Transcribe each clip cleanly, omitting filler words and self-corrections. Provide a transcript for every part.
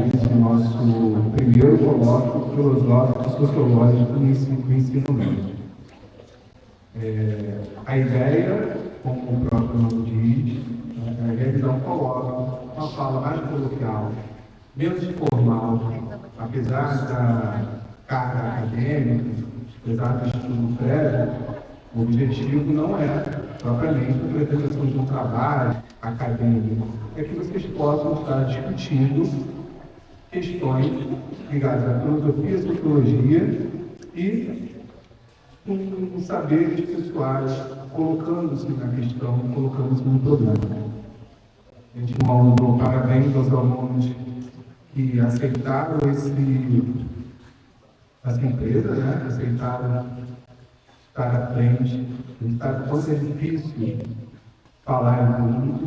isso no nosso primeiro colóquio filosófico e sociológico do ensino médio. A ideia, como o próprio nome diz, a revisão coloca uma fala mais coloquial, menos formal, apesar da carga acadêmica, apesar do estudo prévio, o objetivo não é propriamente a apresentação de um trabalho acadêmico, é que vocês possam estar discutindo questões ligadas à filosofia, sociologia e com saberes pessoais, colocando-se na questão, colocando-se no problema. A gente manda parabéns aos alunos que aceitaram essa empresa, né? Aceitaram estar à frente. A gente sabe quanto é difícil falar em público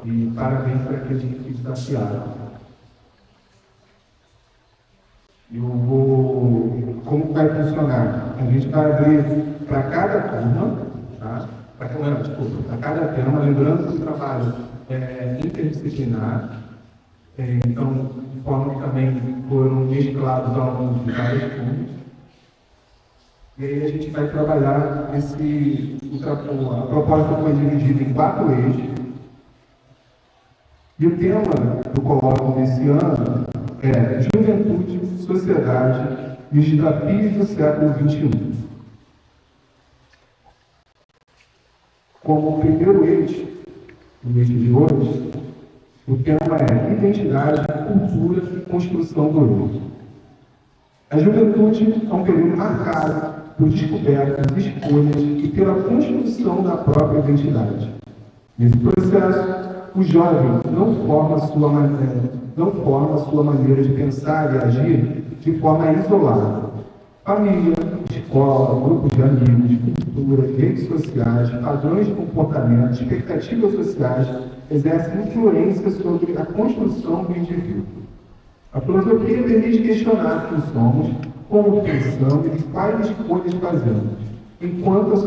e parabéns para aqueles que se desafiaram. Como vai funcionar? A gente vai abrir para cada turma, tá? Para cada tema, lembrando que o trabalho é interdisciplinar, então, de forma que também foram mesclados alunos de várias turmas. E aí a gente vai trabalhar a proposta foi dividida em 4 eixos. E o tema do colóquio desse ano é Juventude, Sociedade e os Desafios do Século XXI. Como primeiro eixo, no eixo de hoje, o tema é Identidade, Cultura e Construção do Eu. A juventude é um período marcado por descobertas, escolhas e pela construção da própria identidade. Nesse processo, o jovem não forma a sua maneira de pensar e agir de forma isolada. Família, escola, grupos de amigos, cultura, redes sociais, padrões de comportamento, expectativas sociais exercem influência sobre a construção do indivíduo. A filosofia permite questionar quem somos, como pensamos e quais escolhas fazemos, enquanto a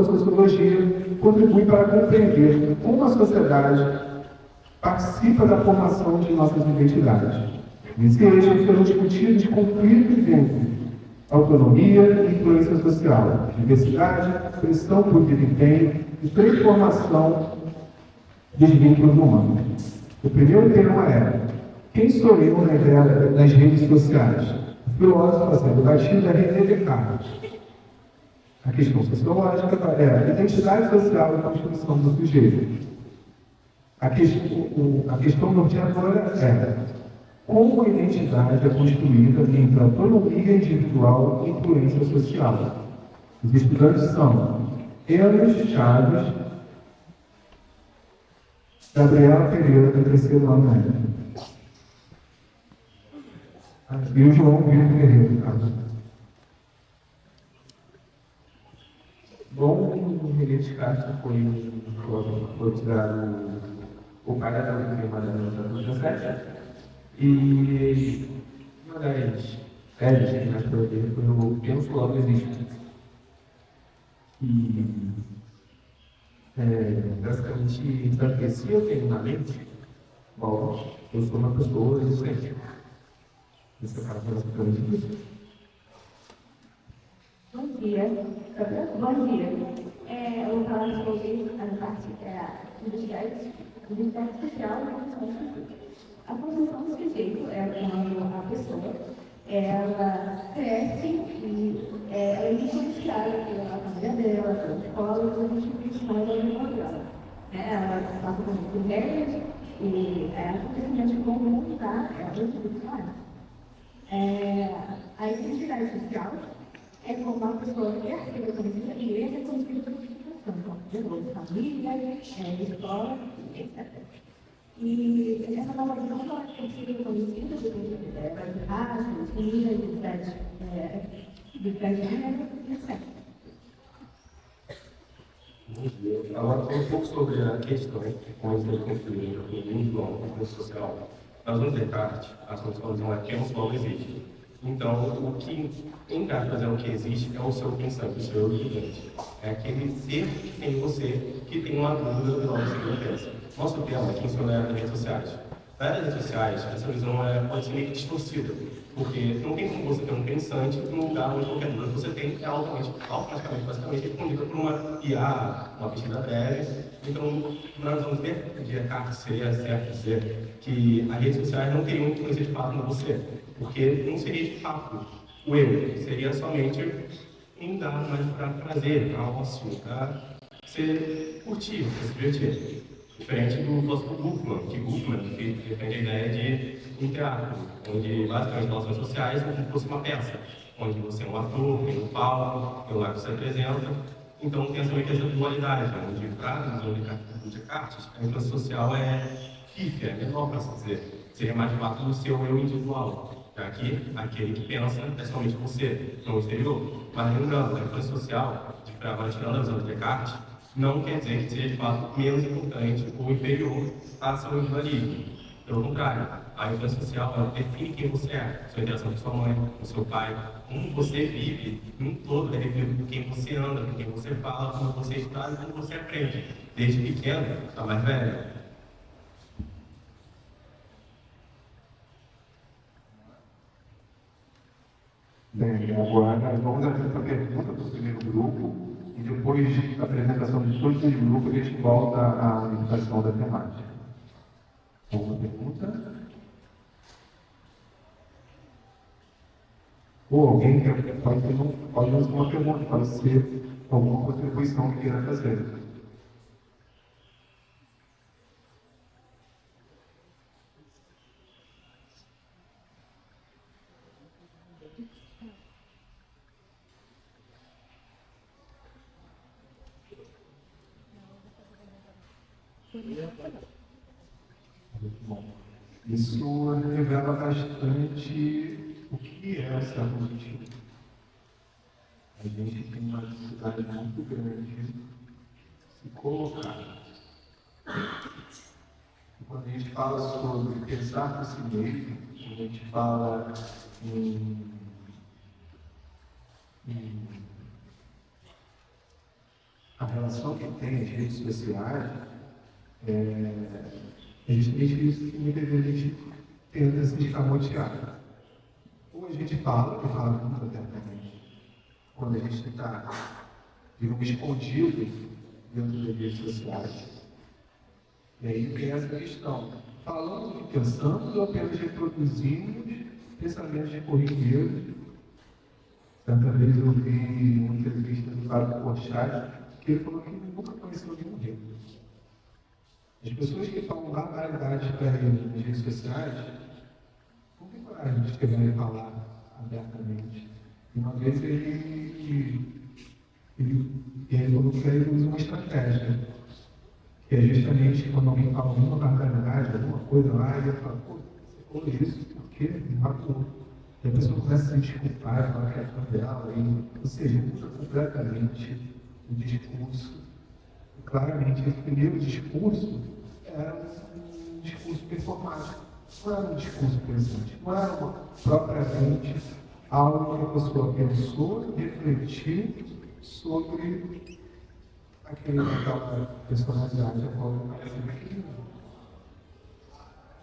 sociologia contribui para compreender como a sociedade participa da formação de nossas identidades. Nesse eixo foram discutidos conflitos entre autonomia e influência social, diversidade, pressão por desempenho e transformação dos vínculos humanos. O primeiro tema é: quem sou eu nas redes sociais? O filósofo a ser debatido é René Descartes. A questão sociológica é a identidade social e a construção do sujeito. A questão norteadora é como a identidade é construída entre autonomia individual e influência social. Os estudantes são Enos Chaves, Gabriela Pereira, do terceiro ano médio, e o João Vitor Ferreira. Bom, o René Descartes foi tirado o pai da da 17. E uma das teses que nós produzimos foi o Penso Logo Existo. E basicamente dizer se eu tenho uma mente, bom, eu sou uma pessoa existente. Esse é o caso da psicologia. Bom dia. Bom dia. Eu vou falar sobre a parte identidade social e construção do sujeito. A construção do sujeito é quando a pessoa ela cresce e ela é influenciada pela família dela, pela escola, pelas instituições ao redor dela. Ela passa por ideias e simplesmente vão montar ela institucional. A identidade social é como uma pessoa quer ser reconhecida e é reconhecida pela instituição. Então, de novo, família, escola, etc. E essa nova visão ela tem sido reconhecida por raça, etnia, identidade de gênero, etc. Agora, um pouco sobre a questão de como foi construída o individual e o social. Nós vamos Descartes, a sua conclusão é que o logo existe. Então, o que tem que fazer o que existe é o seu pensante, o seu evidente. É aquele ser que tem em você, que tem uma dúvida do nosso que pensa. Nosso tema aqui em nas redes sociais. das redes sociais, essa visão pode ser meio que distorcida, porque não tem como você ter um pensante num lugar onde qualquer dúvida que você tem é automaticamente, basicamente, respondida por uma IA, uma pesquisa breve. Então, nós vamos ver que Descartes seria certo dizer que as redes sociais não teriam influência de fato em você, porque não seria de fato o eu, seria somente um dado mais para prazer, para ócio, para você curtir, para se divertir. Diferente do filósofo Goffman, que defende a ideia de um teatro, onde basicamente relações sociais são como se fosse uma peça, onde você é um ator, tem um palco, tem um lugar que você apresenta. Então tem essa dualidade, onde para a visão de Descartes, a influência social é pífia, é menor, para assim dizer. Seria mais de fato do seu eu individual, já que aquele que pensa é somente você, não o exterior. Mas lembrando, a influência social, agora tirando a visão de Descartes, não quer dizer que seja de fato menos importante ou inferior a seu individualismo. Pelo contrário, a influência social ela define quem você é, sua interação com sua mãe, com seu pai, como você vive, um todo é definido por quem você anda, por quem você fala, como você está e como você aprende, desde pequeno a mais velho. Bem, agora vamos abrir a pergunta para o primeiro grupo e depois da apresentação de todos os grupos a gente volta à unificação da temática. Alguma pergunta? Ou alguém que pode fazer uma pergunta, pode ser alguma contribuição que queira fazer. Bom, isso revela bastante o que é essa rotina. A gente tem uma necessidade muito grande de se colocar. E quando a gente fala sobre pensar por si mesmo, quando a gente fala em a relação que tem as redes sociais, a gente tem isso que muitas vezes a gente tenta se escamotear. Ou a gente fala muito abertamente, quando a gente está, digamos, escondido dentro das redes sociais. E aí tem essa questão. Falamos o que pensamos ou apenas reproduzimos pensamentos de corriqueiros? Certa vez eu vi uma entrevista do Fábio Porchat, que ele falou que ele nunca conheceu nenhum rei. As pessoas que falam barbaridades para ele nas redes sociais, não tem coragem de chegar e falar abertamente. E uma vez ele falou que ele usa uma estratégia, que é justamente quando alguém fala alguma barbaridade, alguma coisa lá, ele fala, pô, você falou isso, por quê? Me matou. E a pessoa começa a se desculpar, falar que é fã dela, ou seja, muda completamente o discurso. E, claramente, esse primeiro discurso era um discurso performático, não era um discurso presente, não era propriamente algo que a pessoa pensou, refletiu sobre aquela personalidade a qual ela se referiu.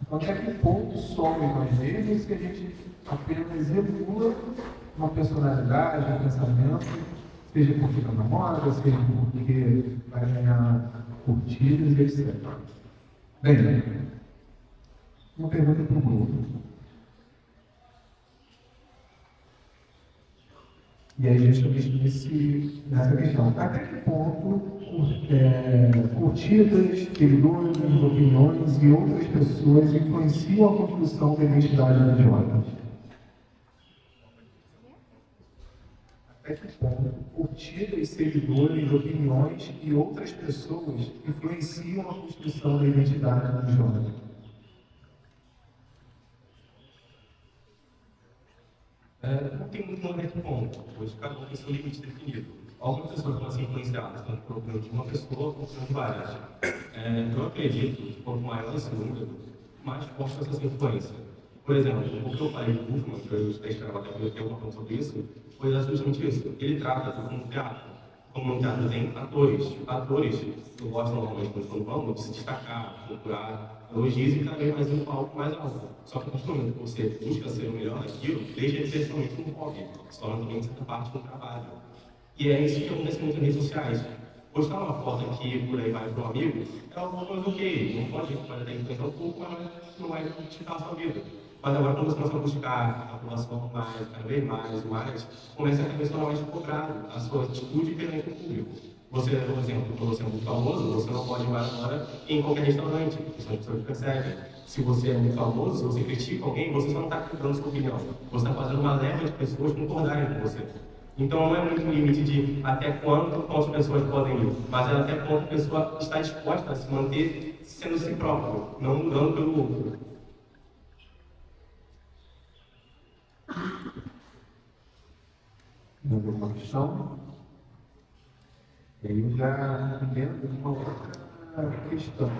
Então, até que ponto somos nós mesmos que a gente apenas emula uma personalidade, um pensamento, seja porque está na moda, seja porque vai ganhar curtidas, etc. Bem, uma pergunta para o grupo. E aí, justamente nessa questão, até que ponto curtidas, seguidores, opiniões e outras pessoas influenciam a construção da identidade dos jovens? Até que ponto curtidas, seguidores, opiniões e outras pessoas influenciam a construção da identidade dos jovens? Não tem muito momento ponto, pois cada um tem seu limite definido. Algumas pessoas podem ser influenciadas tanto por opinião de uma pessoa como por várias. Eu acredito que quanto maior esse número, mais forte vai ser essa influência. Por exemplo, o que eu falei do Goffman, que eu esperava que eu tenha uma conta sobre isso, foi justamente isso. Ele trata do como teatro. comunitário tem fatores. Fatores que gostam normalmente quando vão de se destacar, procurar elogios e cada vez mais um palco mais alto. Só que a partir do momento que você busca ser o melhor naquilo, deixa de ser somente um hobby, se torna também certa parte do trabalho. E é isso que acontece muito nas redes sociais. Postar uma foto aqui, por aí vai para um amigo, é alguma coisa ok, não pode até influenciar um pouco, mas não vai modificar a sua vida. Mas agora, quando você começa a buscar a aprovação mais, cada vez mais, começa a cada mais cobrado a sua atitude perante o público. Você, por exemplo, quando você é muito famoso, você não pode ir agora em qualquer restaurante, isso as pessoas percebem. Se você é muito famoso, se você critica alguém, você só não está dando sua opinião. Você está fazendo uma leva de pessoas concordarem com você. Então não é muito um limite de até quanto as pessoas podem ir, mas é até quanto a pessoa está disposta a se manter sendo si próprio, não mudando pelo outro. Alguma questão? Eu já lembro de uma outra questão.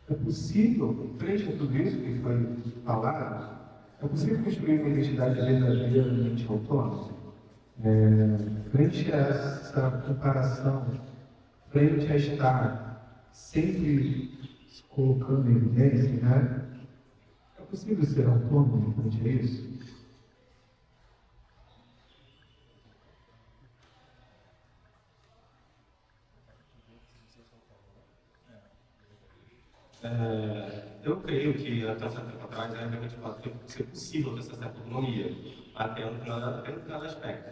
É possível, frente a tudo isso que foi falado, é possível construir uma identidade verdadeiramente autônoma? Frente a essa comparação, frente a estar sempre se colocando em evidência, né? É possível ser autônomo frente a isso? Eu creio que até um certo tempo atrás era realmente ser possível ter essa certa autonomia, até um determinado aspecto.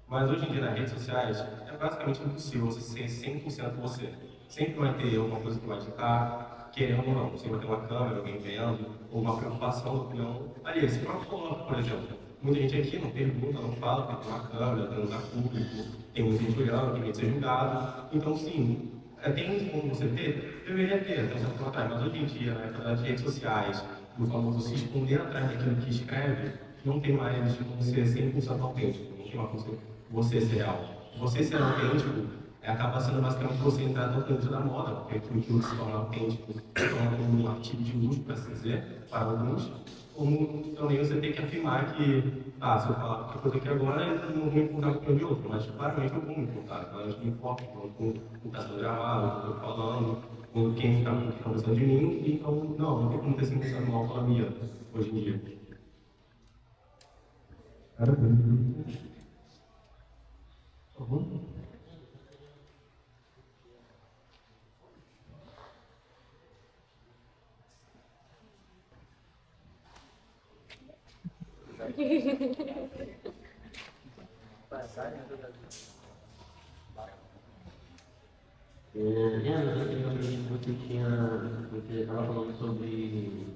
Mas hoje em dia nas redes sociais é basicamente impossível você ser 100% você. Sempre vai ter alguma coisa que vai te estar querendo ou não. Sempre vai ter uma câmera, alguém vendo, ou uma preocupação da opinião. Ali, esse próprio coloca, por exemplo. Muita gente aqui não pergunta, não fala, porque tem uma câmera, tem um lugar público, tem muita gente olhando, tem medo de ser julgado. Então, sim, tem como você ter? Deveria ter, até um certo tempo atrás, mas hoje em dia, né, nas redes sociais, o famoso se esconder atrás daquilo que escreve, não tem mais como ser 100% autêntico, não tem mais como você ser real. Você ser autêntico acaba sendo basicamente você entrar dentro da moda, porque aquilo se torna autêntico, se torna um artigo de luxo, para se dizer, para alguns, como também você tem que afirmar que, se eu falar qualquer coisa aqui agora, eu não vou importar com o de outro, mas claramente eu vou me importar, claramente me importo com o que está sendo gravado, com o que eu estou falando, com quem está pensando de mim, então não tem como ter 100% uma autonomia hoje em dia. Parabéns. Por favor. Lembra anteriormente você estava falando sobre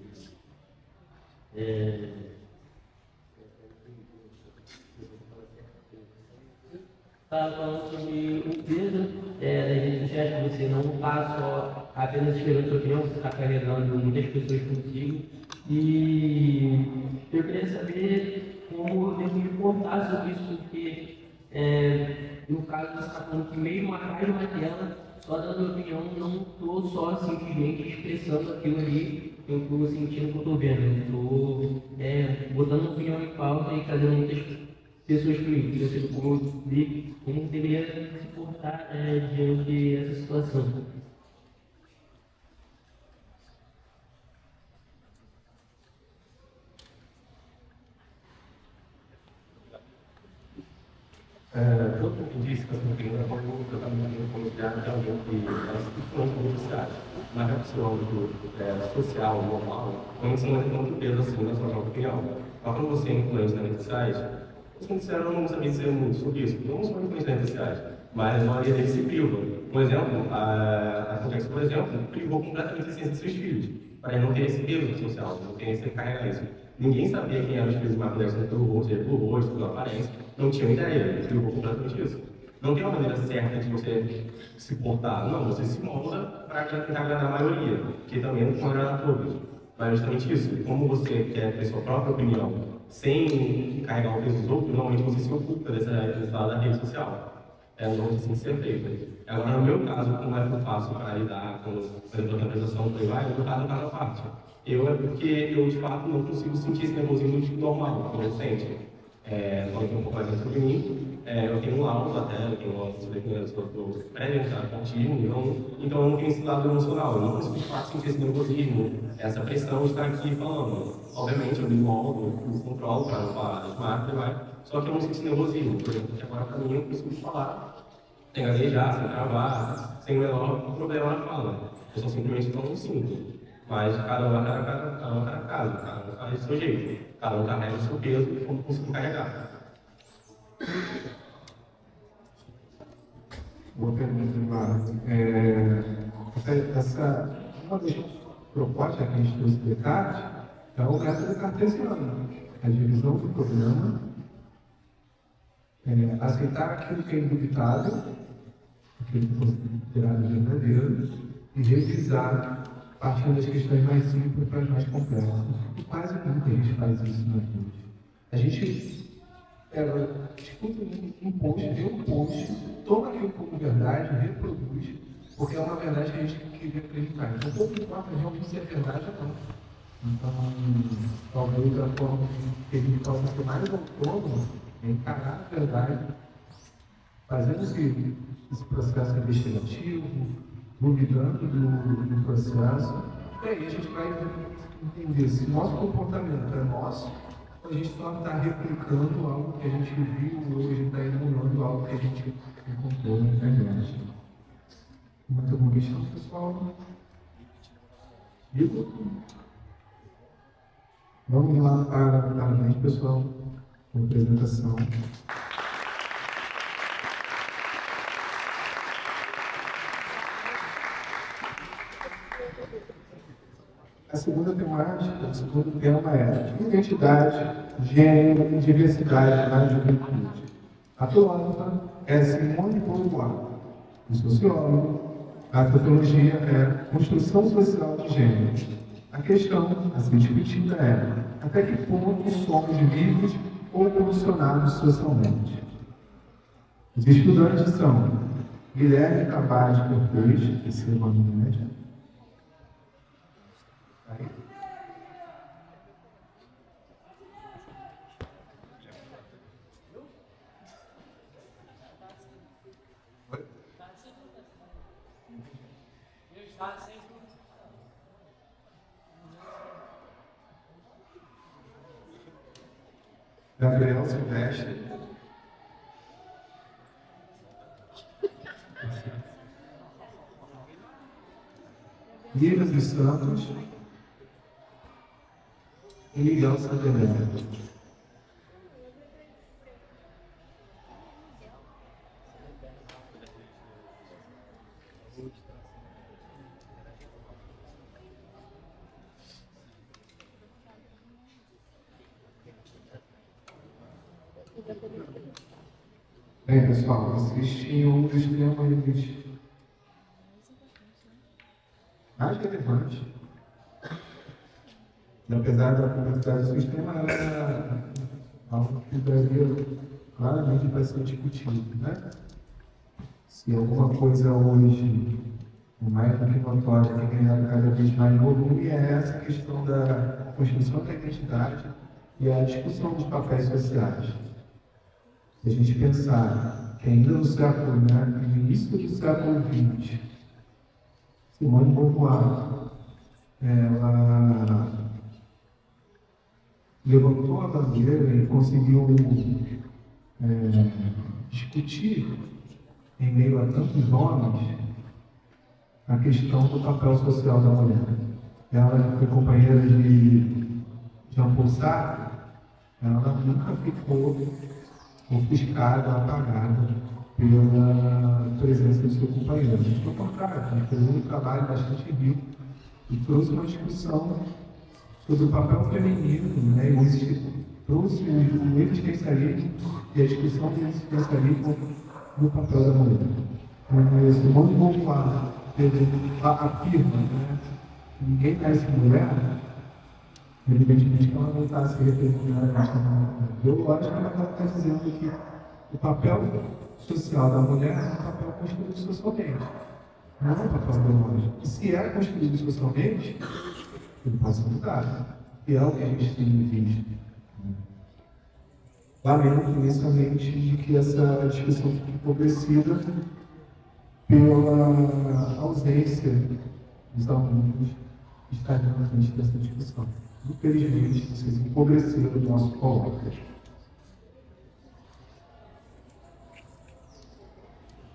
estava falando sobre o peso das redes sociais, que você não está só apenas esperando sua opinião, você está carregando muitas pessoas consigo. E eu queria saber como eu devo me contar sobre isso, porque no caso você está falando que mesmo atrás de uma tela, só dando opinião, não estou só simplesmente expressando aquilo ali que eu estou sentindo que eu estou vendo. Eu estou botando a opinião em pauta e trazendo muitas pessoas para mim. Eu sei como deveria se portar diante dessa situação. Eu disse que eu tenho uma pergunta também como de alguém que está se necessidade. Na reação social, normal, não se mantém muito peso assim na sua própria opinião. Mas quando você é influente nas redes sociais, eu sou sincero, eu não sabia dizer muito sobre isso, porque eu não sou influente nas redes sociais, mas a maioria deles se privam. Por exemplo, a Context, por exemplo, privou completamente a ciência de seus filhos, para não ter esse peso social, não ter esse carregar isso. Ninguém sabia quem eram os filhos de Michael Jackson pelo rosto, pela aparência, não tinham ideia, ele privou completamente isso. Não tem uma maneira certa de você se portar, não, você se molda para tentar agradar a maioria, que também não pode agradar a todos. Mas é justamente isso, como você quer ter sua própria opinião, sem carregar o peso dos outros, normalmente você se ocupa desse lado da rede social. É um nome assim ser feito. Agora, no meu caso, como é que eu faço para lidar com a interpretação do vai, no meu caso, está na parte. Eu é porque eu, de fato, não consigo sentir esse nervosismo normal, que não sente. Falando um pouco mais sobre mim, eu tenho um laudo até, eu tenho uma sou pré-identidade contínuo, nível 1, então eu não tenho esse lado emocional, eu não consigo de fato sentir esse nervosismo, essa pressão de estar aqui falando. Obviamente, eu me moldo, eu controlo para não falar de marca, só que eu não sinto esse nervosismo, por exemplo, que agora para mim eu consigo falar, sem gaguejar, sem travar, sem o menor problema na fala. Eu só simplesmente não sinto. Mas cada um é cada um faz do seu jeito. Cada um carrega o seu peso e como conseguir carregar. Boa pergunta, Eduardo. Uma das propostas que a gente trouxe do Descartes é o método cartesiano. A divisão do problema, aceitar aquilo que é indubitável, aquilo que é considerado verdadeiro, e revisar partindo das questões mais simples para as mais complexas. E quase nunca a gente faz isso na vida. A gente escuta um post, vê um post, toma aquilo como verdade, reproduz, porque é uma verdade que a gente queria acreditar. Então, pouco importa realmente se é verdade ou não. Então, talvez a forma que a gente possa ser mais autônomo é encarar a verdade, fazendo esse processo investigativo, duvidando do processo, e aí a gente vai entender se o nosso comportamento é nosso, ou a gente só está replicando algo que a gente viu, ou a gente está emulando algo que a gente encontrou na internet. Mais alguma questão, pessoal? Igor? Vamos lá para a frente, pessoal, com a apresentação. A segunda temática, o segundo tema é identidade, gênero e diversidade na juventude. A filósofa é Simone de Beauvoir, o sociólogo. A sociologia é construção social de gênero. A questão a ser discutida é até que ponto somos livres ou condicionados socialmente. Os estudantes são Guilherme Tavares Cortez, terceiro ano médio. Gabriel Silvestre. Lívia dos Santos e Miguel Santander. Bem, pessoal, vocês tinham um dos temas mais relevantes. E apesar da complexidade do sistema, era algo que daria claramente para ser discutido, né? Se alguma coisa hoje, mais do que notória, tem ganhado cada vez mais volume, é essa questão da construção da identidade e a discussão dos papéis sociais. Se a gente pensar que ainda no século, no início do século XX, Simone de Beauvoir, ela levantou a bandeira e conseguiu discutir, em meio a tantos homens, a questão do papel social da mulher. Ela foi companheira de Jean-Paul Sartre, ela nunca ficou ofuscada, apagada pela presença do seu companheiro. Pelo contrário, ela fez um trabalho bastante rico e trouxe uma discussão sobre o papel feminino, né? Trouxe o existencialismo e a discussão do existencialismo no papel da mulher. Mas Simone de Beauvoir afirma, né, que ninguém nasce mulher, evidentemente que ela não está se referindo à questão biológica, mas ela está dizendo que o papel social da mulher é um papel construído socialmente, não é um papel biológico. E se é construído socialmente, ele pode ser mudado. E é o que a gente tem visto. Lamento imensamente de que essa discussão fique empobrecida pela ausência dos alunos que estariam na frente dessa discussão. Infelizmente, vocês empobreceram o nosso colóquio.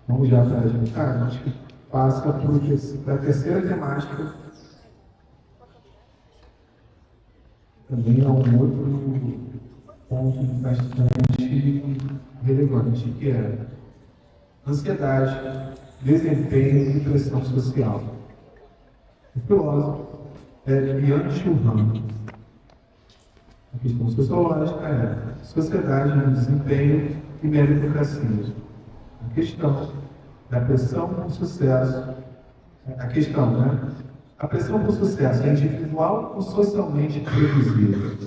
Vamos já para a gente passa para a terceira temática. Também é um outro ponto bastante relevante, que é ansiedade, desempenho e pressão social. O filósofo é Byung-Chul Han. A questão sociológica é sociedade, desempenho e meritocracia. A questão da pressão por sucesso, a pressão por sucesso é individual ou socialmente previsível?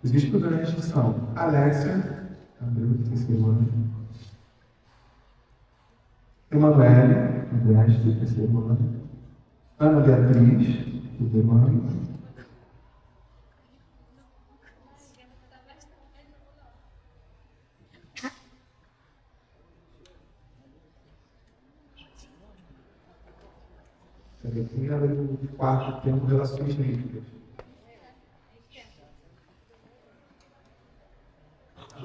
Os estudantes são Alexia, do terceiro ano, Emanuele, do terceiro ano, Ana Beatriz, do primeiro ano, aqui era do quarto tempo, relações líquidas.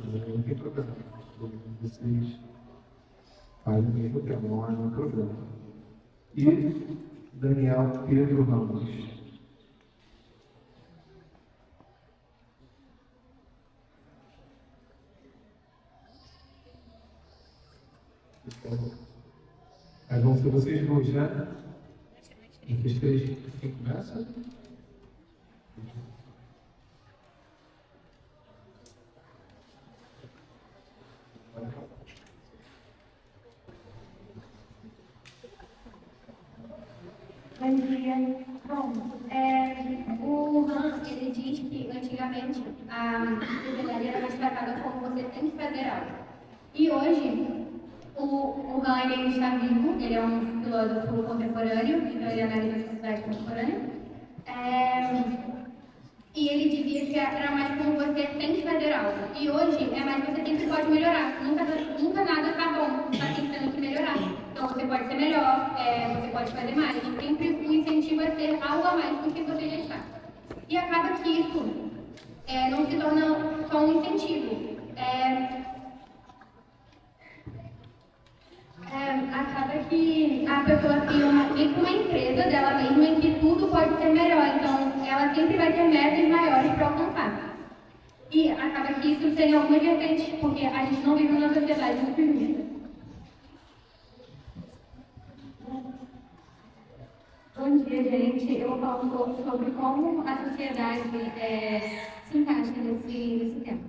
Não tem problema. Vocês fazem o mesmo tema, não há nenhum problema. E Daniel Pedro Ramos. Aí vão ser vocês dois, né? Vocês três, quem começa? Bom dia. Bom, o Han, ele diz que antigamente a liberdade era mais tratada como você tem que fazer algo. E hoje, o Han ele está vivo, ele é um filósofo contemporâneo, então ele analisa a sociedade contemporânea. E ele dizia que era mais como você tem que fazer algo. E hoje é mais você tem que pode melhorar. Nunca nada está bom, está tentando que melhorar. Então você pode ser melhor, você pode fazer mais. E sempre o incentivo é ser algo a mais do que você já está. E acaba que isso não se torna só um incentivo. Acaba que a pessoa cria uma empresa dela mesma em que tudo pode ser melhor. Então, ela sempre vai ter metas maiores para alcançar. E acaba que isso tem algumas vertentes, porque a gente não vive numa sociedade muito justa. Bom dia, gente. Eu vou falar um pouco sobre como a sociedade se encaixa nesse tema.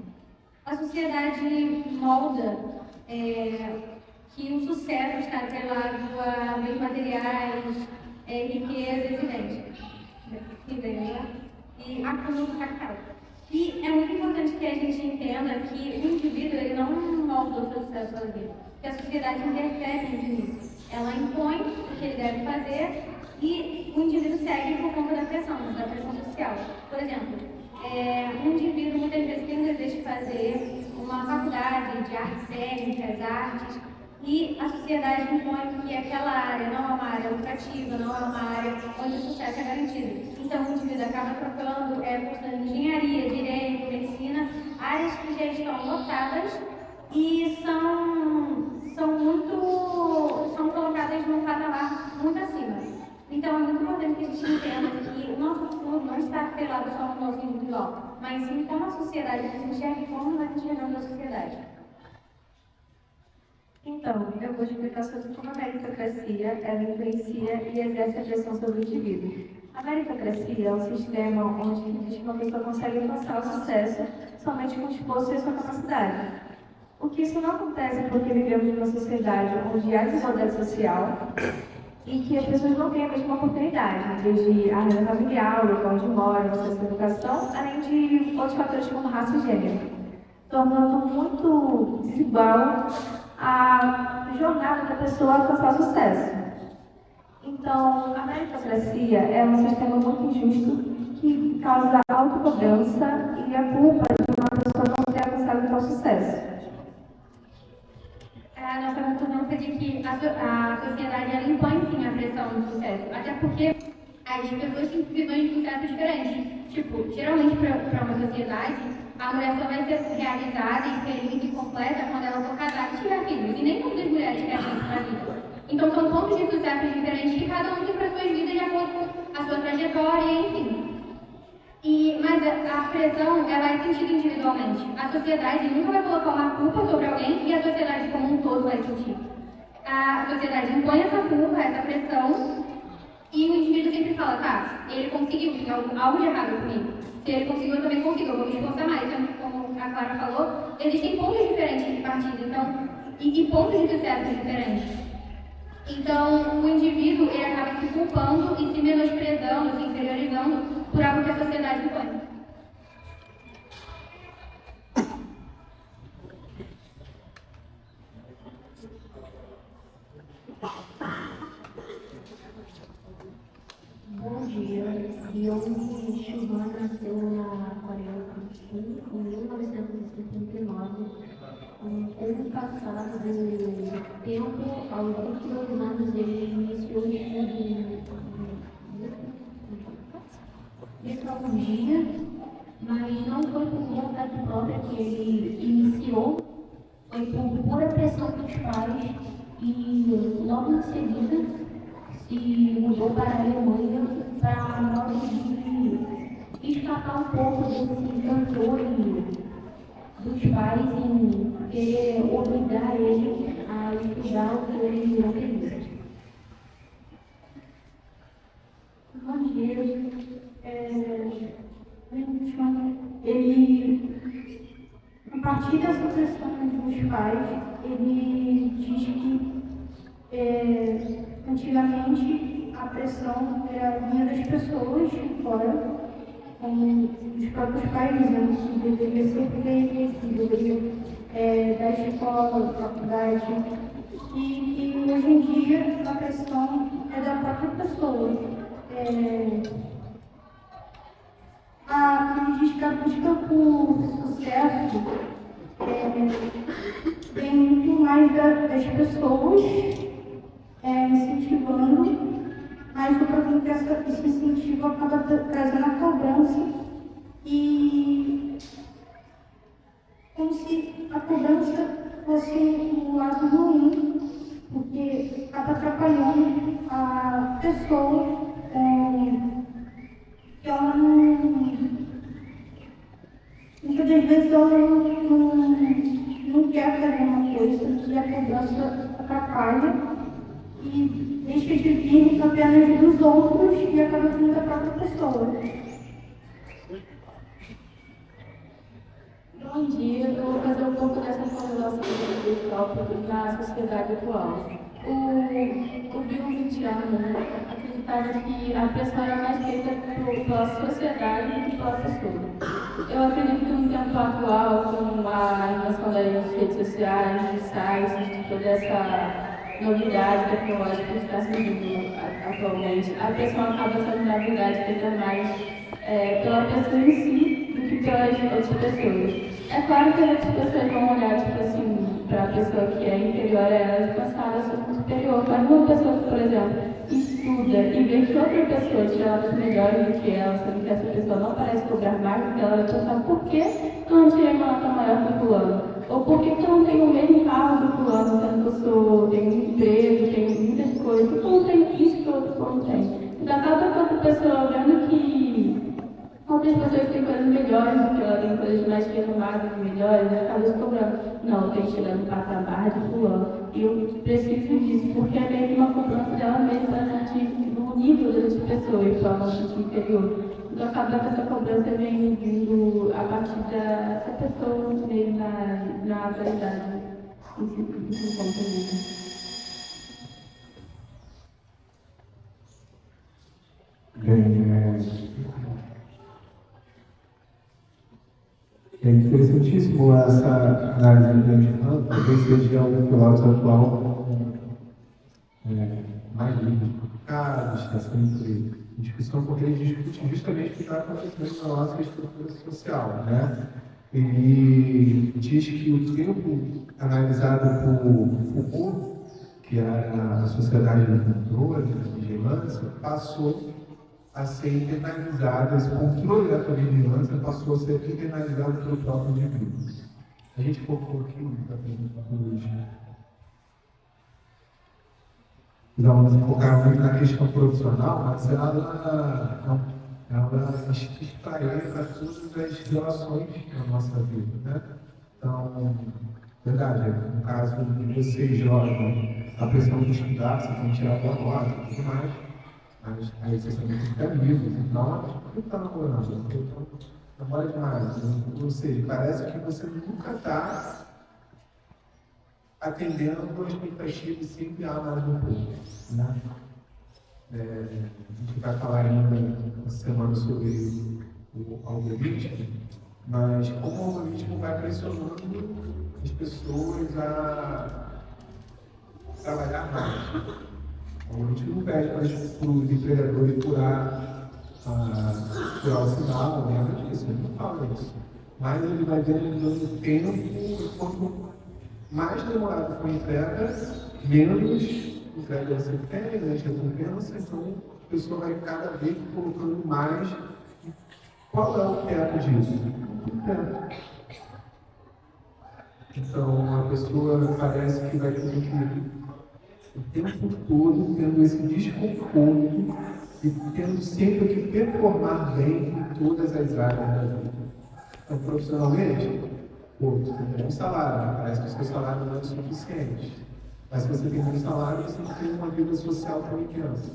A sociedade molda que o sucesso está atrelado a bens materiais, riquezas e acúmulo de capital. E é muito importante que a gente entenda que o indivíduo ele não molda o seu sucesso sozinho, que a sociedade interfere muito nisso. Ela impõe o que ele deve fazer e o indivíduo segue por conta da pressão social. Por exemplo, um indivíduo muitas vezes tem o desejo de fazer uma faculdade de artes cênicas, artes, e a sociedade impõe que aquela área não é uma área lucrativa, não é uma área onde o sucesso é garantido. Então, o indivíduo acaba procurando cursando engenharia, direito, medicina, áreas que já estão lotadas e são colocadas num patamar muito acima. Então, é muito importante que a gente entenda que o nosso futuro não está atrelado só no nosso individual, mas sim como a sociedade nos enxerga e como nós enxergamos a sociedade. Então, eu vou explicar sobre como a meritocracia ela influencia e exerce a pressão sobre o indivíduo. A meritocracia é um sistema onde diz que uma pessoa consegue alcançar o sucesso somente com o esforço e a sua capacidade. O que isso não acontece porque vivemos em uma sociedade onde há desigualdade social e que as pessoas não têm a mesma oportunidade, desde a renda familiar, o local onde moram, acesso à educação, além de outros fatores como raça e gênero, tornando muito desigual a jornada da pessoa alcançar o sucesso. Então, a meritocracia é um sistema muito injusto que causa autocobrança e a culpa de uma pessoa não ter alcançado o a nossa conclusão foi de que a sociedade ela impõe sim a pressão do sucesso, até porque as pessoas têm visões de sucesso diferentes. Tipo, geralmente para uma sociedade, a mulher só vai ser realizada e feliz e completa quando ela for casada e tiver filhos. E nem todas as mulheres querem isso para a vida. Então são pontos de sucesso diferentes que cada um tem para suas vidas de acordo com a sua trajetória, enfim. Mas a pressão, ela é sentida individualmente. A sociedade nunca vai colocar uma culpa sobre alguém e a sociedade como um todo vai sentir. A sociedade impõe essa culpa, essa pressão, e o indivíduo sempre fala, tá, ele conseguiu, tem algo de errado comigo. Se ele conseguiu, eu também consigo, eu vou me esforçar mais. Então, como a Clara falou, existem pontos diferentes de partida, então, e pontos de sucesso diferentes. Então, o indivíduo, ele acaba se culpando e se menosprezando, se inferiorizando por algo que a sociedade impõe. Bom dia, Yomi Chuban nasceu na Coreia do Sul em 1979, ano passado, tempo, aos 22 anos, ele iniciou o estudo de psicologia, mas não foi por vontade própria que ele iniciou, foi por pura pressão dos pais e logo em seguida se mudou para a Alemanha para modo de escapar um pouco desse controle dos pais em querer obrigar ele a estudar o que ele não queria. Bom dia. Ele, a partir dessa pressão dos pais, ele diz que antigamente a pressão vinha das pessoas de fora, como dos próprios pais, né, que deveria ser feito, que deveria da escola, da faculdade, e que hoje em dia a pressão é da própria pessoa. Ele diz que a busca por sucesso vem muito mais das pessoas incentivando, mas o problema é que esse incentivo acaba trazendo a cobrança e como se a cobrança fosse um lado ruim, porque acaba atrapalhando a pessoa que ela muitas das vezes ela não quer fazer uma coisa e a cobrança atrapalha e deixa de vir apenas dos outros e acaba sendo da própria pessoa. Bom dia, eu vou fazer um pouco dessa correlação dos tópicos na sociedade atual. O Bill Wittiano acreditava que a pressão era mais feita pela sociedade do que pela pessoa. Eu acredito que no tempo atual, com a invenção das redes sociais, dos sites, de toda essa novidade tecnológica que está surgindo atualmente, a pressão acaba sendo, na verdade, feita mais pela pessoa em si do que pelas outras pessoas. É claro que as outras pessoas vão olhar, tipo assim, para a pessoa que é inferior a ela e pensar ela ser superior, mas uma pessoa que, por exemplo, estuda e vê que outra pessoa tira ela melhor do que ela, sendo que essa pessoa não parece cobrar mais do que ela, vai pensar por que eu não tirei uma nota maior que o fulano? Ou por que eu não tenho o mesmo carro do fulano, sendo que eu tenho um emprego, tenho muitas coisas, porque eu não tenho isso que o outro fulano tem? Então acaba com outra pessoa vendo que outras pessoas têm coisas melhores do que ela, tem coisas mais renovadas, melhores, né? Acaba se cobrando. Não, eu tenho que chegar no patamar de fulano. E eu preciso disso, porque é meio que uma cobrança dela mesma para sentir no nível das pessoas, para ela sentir inferior. Então acaba que essa cobrança vem vindo a partir dessa pessoa mesmo na atualidade. Isso conta mesmo. É interessantíssimo essa análise do Kant, talvez seja um filósofo atual mais livre, está sempre em discussão, porque ele discute justamente o que está acontecendo na nossa estrutura social, né? ele diz que o tempo analisado por Foucault, que era a sociedade do controle, da vigilância, passou a ser internalizado, esse controle da vigilância passou a ser internalizado pelo próprio indivíduo. A gente focou aqui hoje. Vamos focar muito na questão profissional, mas ela extrair para todas as relações da nossa vida, né? Então, verdade, no caso de vocês jovens, a pressão de estudar, você tem que tirar a nota e tudo mais, mas aí vocês também têm que ter amigos, então não está namorando, então namora demais. Ou seja, parece que você nunca está atendendo a expectativa e sempre há mais um pouco, né? A gente vai falar ainda uma semana sobre o algoritmo, mas como o algoritmo vai pressionando as pessoas a trabalhar mais. O algoritmo não pede para os empregadores furar o sinal, nada disso, ele não fala isso. Mas ele vai dando tempo e quanto mais demorado for a entrega, menos entrega você tem, menos recompensa, então a pessoa vai cada vez colocando mais. Qual é o teto disso? O teto. Então a pessoa parece que vai ter que o tempo todo tendo esse desconforto e tendo sempre que performar bem em todas as áreas da vida. Então, profissionalmente, você tem um salário, parece que o seu salário não é suficiente. Mas se você tem um salário, você não tem uma vida social tão intensa.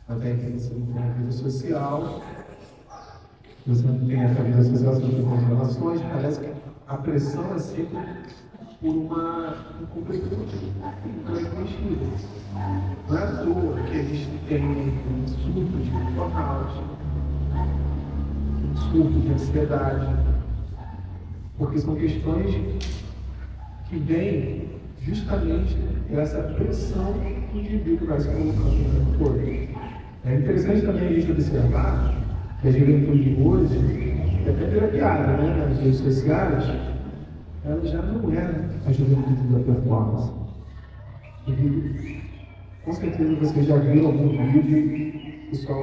Mas aí você não tem a vida social, você não tem essa vida social, você não tem as relações, parece que a pressão é sempre por um completude, não é preenchida. Não é à toa que eles têm um surto de burnout, um surto de ansiedade, porque são questões que vêm justamente dessa pressão que o indivíduo vai se colocando o tempo todo. É interessante também a gente observar que a juventude de hoje, até pela piada, né, nas redes sociais, ela já não é a juventude da performance. E, com certeza vocês já viram algum vídeo, pessoal,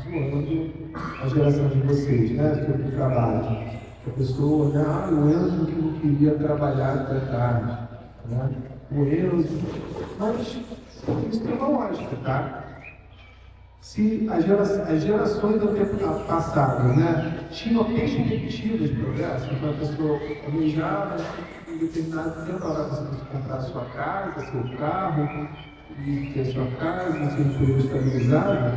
zoando a geração de vocês, né, sobre o trabalho. A pessoa, né, o Enzo que não queria trabalhar até tarde, né, o Enzo, mas isso tem uma lógica, tá? Se as gerações do tempo passado, né, tinham perspectivas de progresso, então a pessoa almejava em determinado tempo ela conseguia comprar sua casa, seu carro, e ter sua casa, seu emprego estabilizado,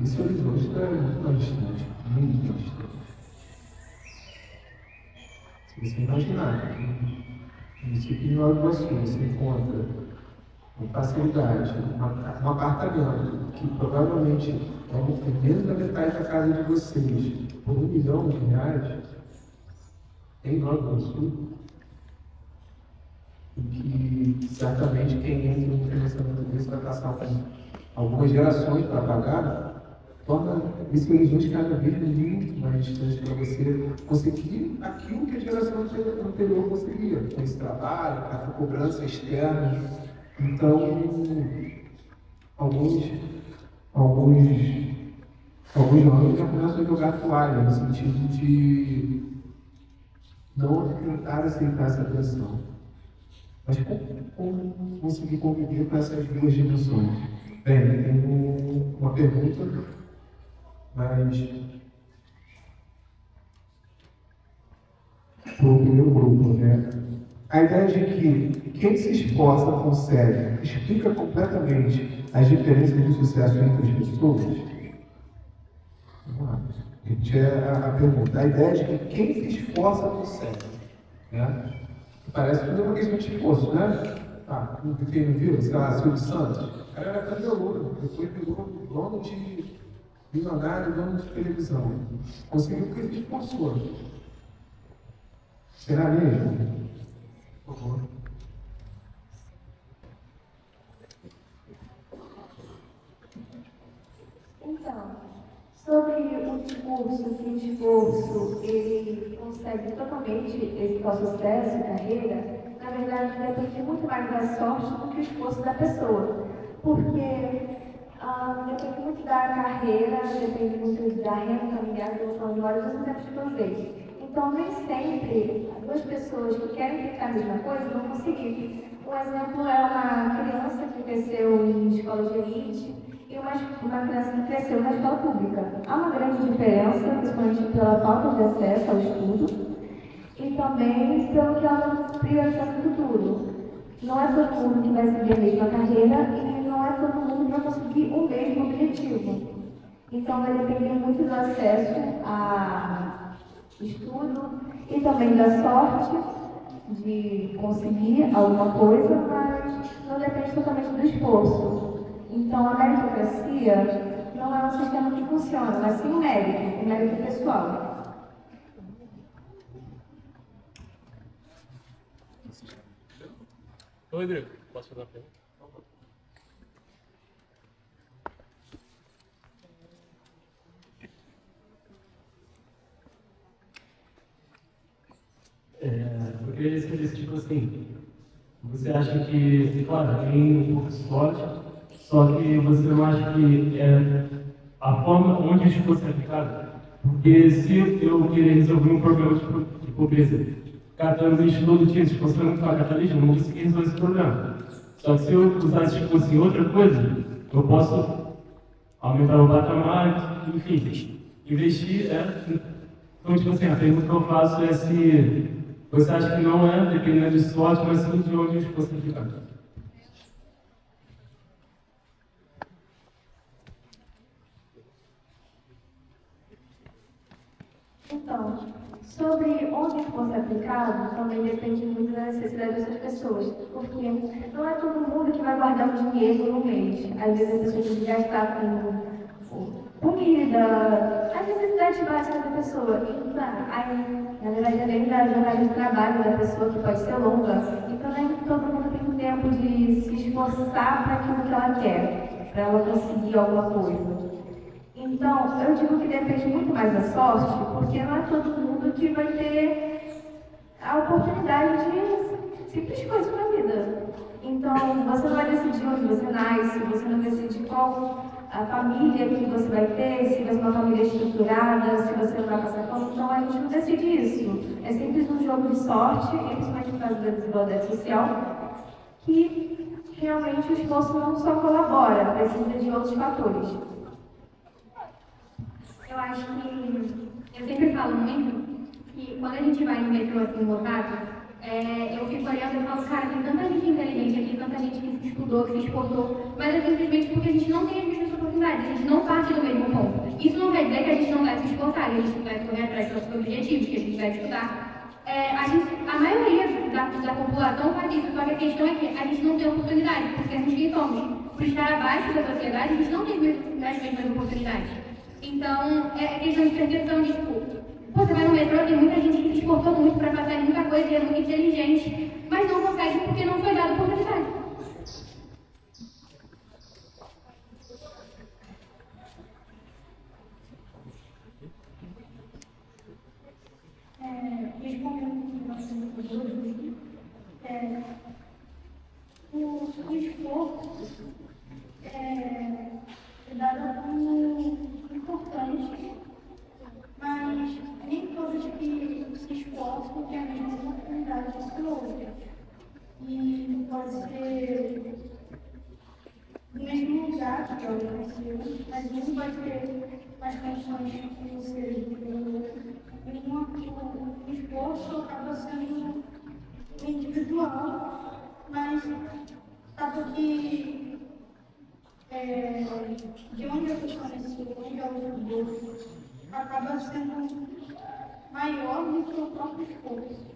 esse horizonte está muito mais distante, muito mais distante. Se você imaginar que no município de Nova Iguaçu você encontra com facilidade um apartamento que provavelmente é menos da metade da casa de vocês, por R$1 milhão, em Nova Iguaçu, e que certamente quem entra no financiamento desse vai passar por algumas gerações para pagar, torna esse horizonte cada vez muito mais distante para você conseguir aquilo que a geração anterior conseguia, com esse trabalho, com essa cobrança externa. Então, alguns jovens já começam a jogar toalha, no sentido de não tentar aceitar essa pressão. Mas como conseguir conviver com essas duas dimensões? Bem, tem uma pergunta, mas para o primeiro grupo, né? A ideia de que quem se esforça consegue explica completamente as diferenças de sucesso entre as pessoas? Vamos lá. A pergunta. A ideia de que quem se esforça consegue. Né? Parece que é uma questão de esforço, né? Quem não viu, sei lá, Silvio Santos, o cara era camelô, depois virou dono de milionário, dono de televisão. Conseguiu porque se esforçou. Será mesmo? Por favor. Então, sobre curso que o esforço ele consegue totalmente esse sucesso e carreira, na verdade depende muito mais da sorte do que o esforço da pessoa. Porque depende muito da carreira, depende muito da renda familiar, de vários exemplos que eu dei. Então, nem sempre duas pessoas que querem tentar a mesma coisa vão conseguir. Um exemplo é uma criança que cresceu em escola de elite e uma criança que cresceu na escola pública. Há uma grande diferença, principalmente pela falta de acesso ao estudo e também pelo que ela prioriza no futuro. Não é todo mundo que vai seguir a mesma carreira e não é todo mundo que vai conseguir o mesmo objetivo. Então, vai depender muito do acesso a estudo e também da sorte de conseguir alguma coisa, mas não depende totalmente do esforço. Então, a meritocracia não é um sistema que funciona, mas sim o mérito pessoal. Oi, Rodrigo, posso fazer uma pergunta? Eu queria saber, tipo assim, você acha que, claro, tem um pouco de sorte, só que você não acha que é a forma onde isso fosse aplicado? Porque se eu querer resolver um problema de pobreza, catando lixo todo dia, se fosse muito para catar lixo, eu não vou conseguir resolver esse problema. Só que se eu usasse, tipo assim, outra coisa, eu posso aumentar o patamar, enfim, investir, Então, tipo assim, a pergunta que eu faço é se você acha que não é dependendo de sorte, mas sim de onde isso fosse aplicado. Então, sobre onde fosse aplicado, também depende muito da necessidade dessas pessoas. Porque não é todo mundo que vai guardar um dinheiro no mês. Às vezes a pessoa tem que gastar com comida, as necessidades básicas da pessoa. Então, aí, na verdade, além da jornada de trabalho da pessoa, que pode ser longa, então nem todo mundo tem tempo de se esforçar para aquilo que ela quer, para ela conseguir alguma coisa. Então, eu digo que depende muito mais da sorte, porque não é todo mundo que vai ter a oportunidade de simples coisas na vida. Então, você não vai decidir onde você nasce, você não decide qual a família que você vai ter, se vai ser uma família estruturada, se você não vai passar fome. Então, a gente não decide isso. É sempre um jogo de sorte, principalmente no caso da desigualdade social, que realmente o esforço não só colabora, precisa de outros fatores. Eu acho que, eu sempre falo muito, que quando a gente vai no metrô assim lotado, eu fico olhando e falo, cara, tem tanta gente inteligente aqui, tanta gente que se estudou, que se esforçou, mas é simplesmente porque a gente não tem as mesmas oportunidades, a gente não parte do mesmo ponto. Isso não quer dizer que a gente não vai se esforçar, que a gente não vai correr atrás dos nossos objetivos, que a gente vai estudar. A maioria da população faz isso, só que a questão é que a gente não tem oportunidade, por sermos quem somos. Por estar abaixo da sociedade, a gente não tem as mesmas oportunidades. Então, é questão de percepção de, tipo, você vai no metrô, tem muita gente que se esforçou muito para passar em muita coisa e é muito inteligente, mas não consegue porque não foi dada oportunidade. Respondendo a nossa dúvida, o esforço é dado como importante, mas nem todos que se esforçam têm a mesma oportunidade que outros. E pode ser do mesmo lugar que alguém nasceu, mas um vai ter mais condições financeiras do que o outro. O esforço acaba sendo individual, mas acaba que de onde a pessoa nasceu, onde ela estudou, acaba sendo maior do que o próprio esforço.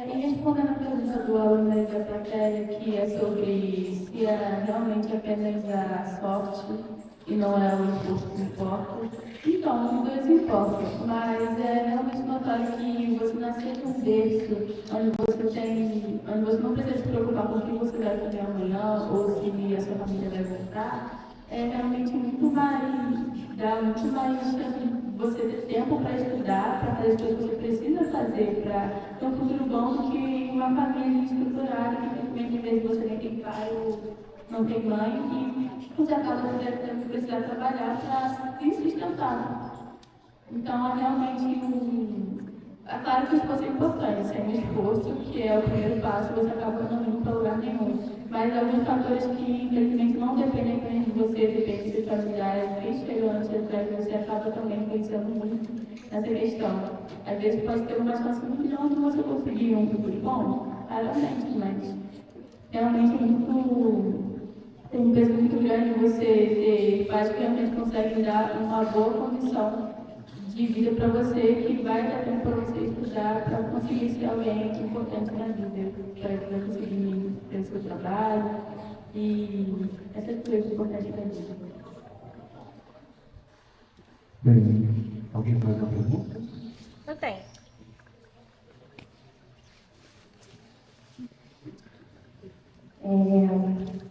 E respondendo a pergunta do aluno da plateia, que é sobre se é realmente apenas a sorte e não é o esforço que importa. Então, os dois importam, mas é realmente notável que você nascer num berço onde você não precisa se preocupar com o que você vai comer amanhã ou se a sua família vai voltar, realmente muito mais, dá muito mais chance de você ter tempo para estudar, para fazer as coisas que você precisa fazer para ter um futuro bom do que uma família estruturada que simplesmente às vezes você nem tem pai ou não tem mãe e você acaba tendo que precisar trabalhar para se sustentar. Então, é realmente é claro que o esforço é importante, sem o esforço, que é o primeiro passo, você acaba não indo para lugar nenhum. Mas alguns fatores que, infelizmente, não dependem apenas de você, dependem dos seus familiares, integrantes atrás de você, acaba também influenciando muito nessa questão. Às vezes pode ter uma chance muito grande de você conseguir um futuro bom, raramente, mas realmente tem um peso muito grande você ter pais que realmente conseguem dar uma boa condição de vida para você, que vai dar tempo para você estudar, para conseguir ser alguém importante na vida, para conseguir ter o seu trabalho e essas coisas importantes na vida. Bem, alguém mais uma pergunta? Eu tenho.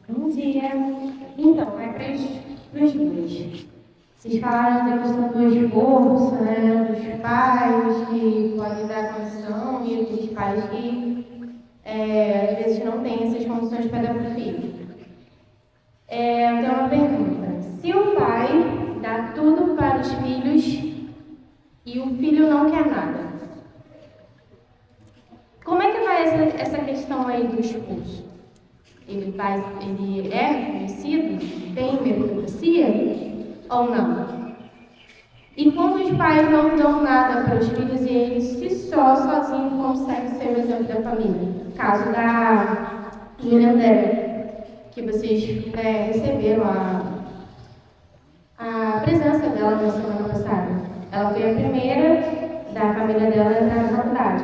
Bom dia. Então, é para os dois. Vocês falaram da questão do esforço, né, dos pais que podem dar condição e dos pais que às vezes não têm essas condições para dar para o filho. Eu tenho uma pergunta. Se o pai dá tudo para os filhos e o filho não quer nada, como é que vai essa questão aí do esforço? Ele é reconhecido? Tem meritocracia? Ou não? E quando os pais não dão nada para os filhos e eles sozinhos conseguem ser o exemplo da família? Caso da Julia André, que vocês receberam a presença dela na semana passada. Ela foi a primeira da família dela a entrar na faculdade.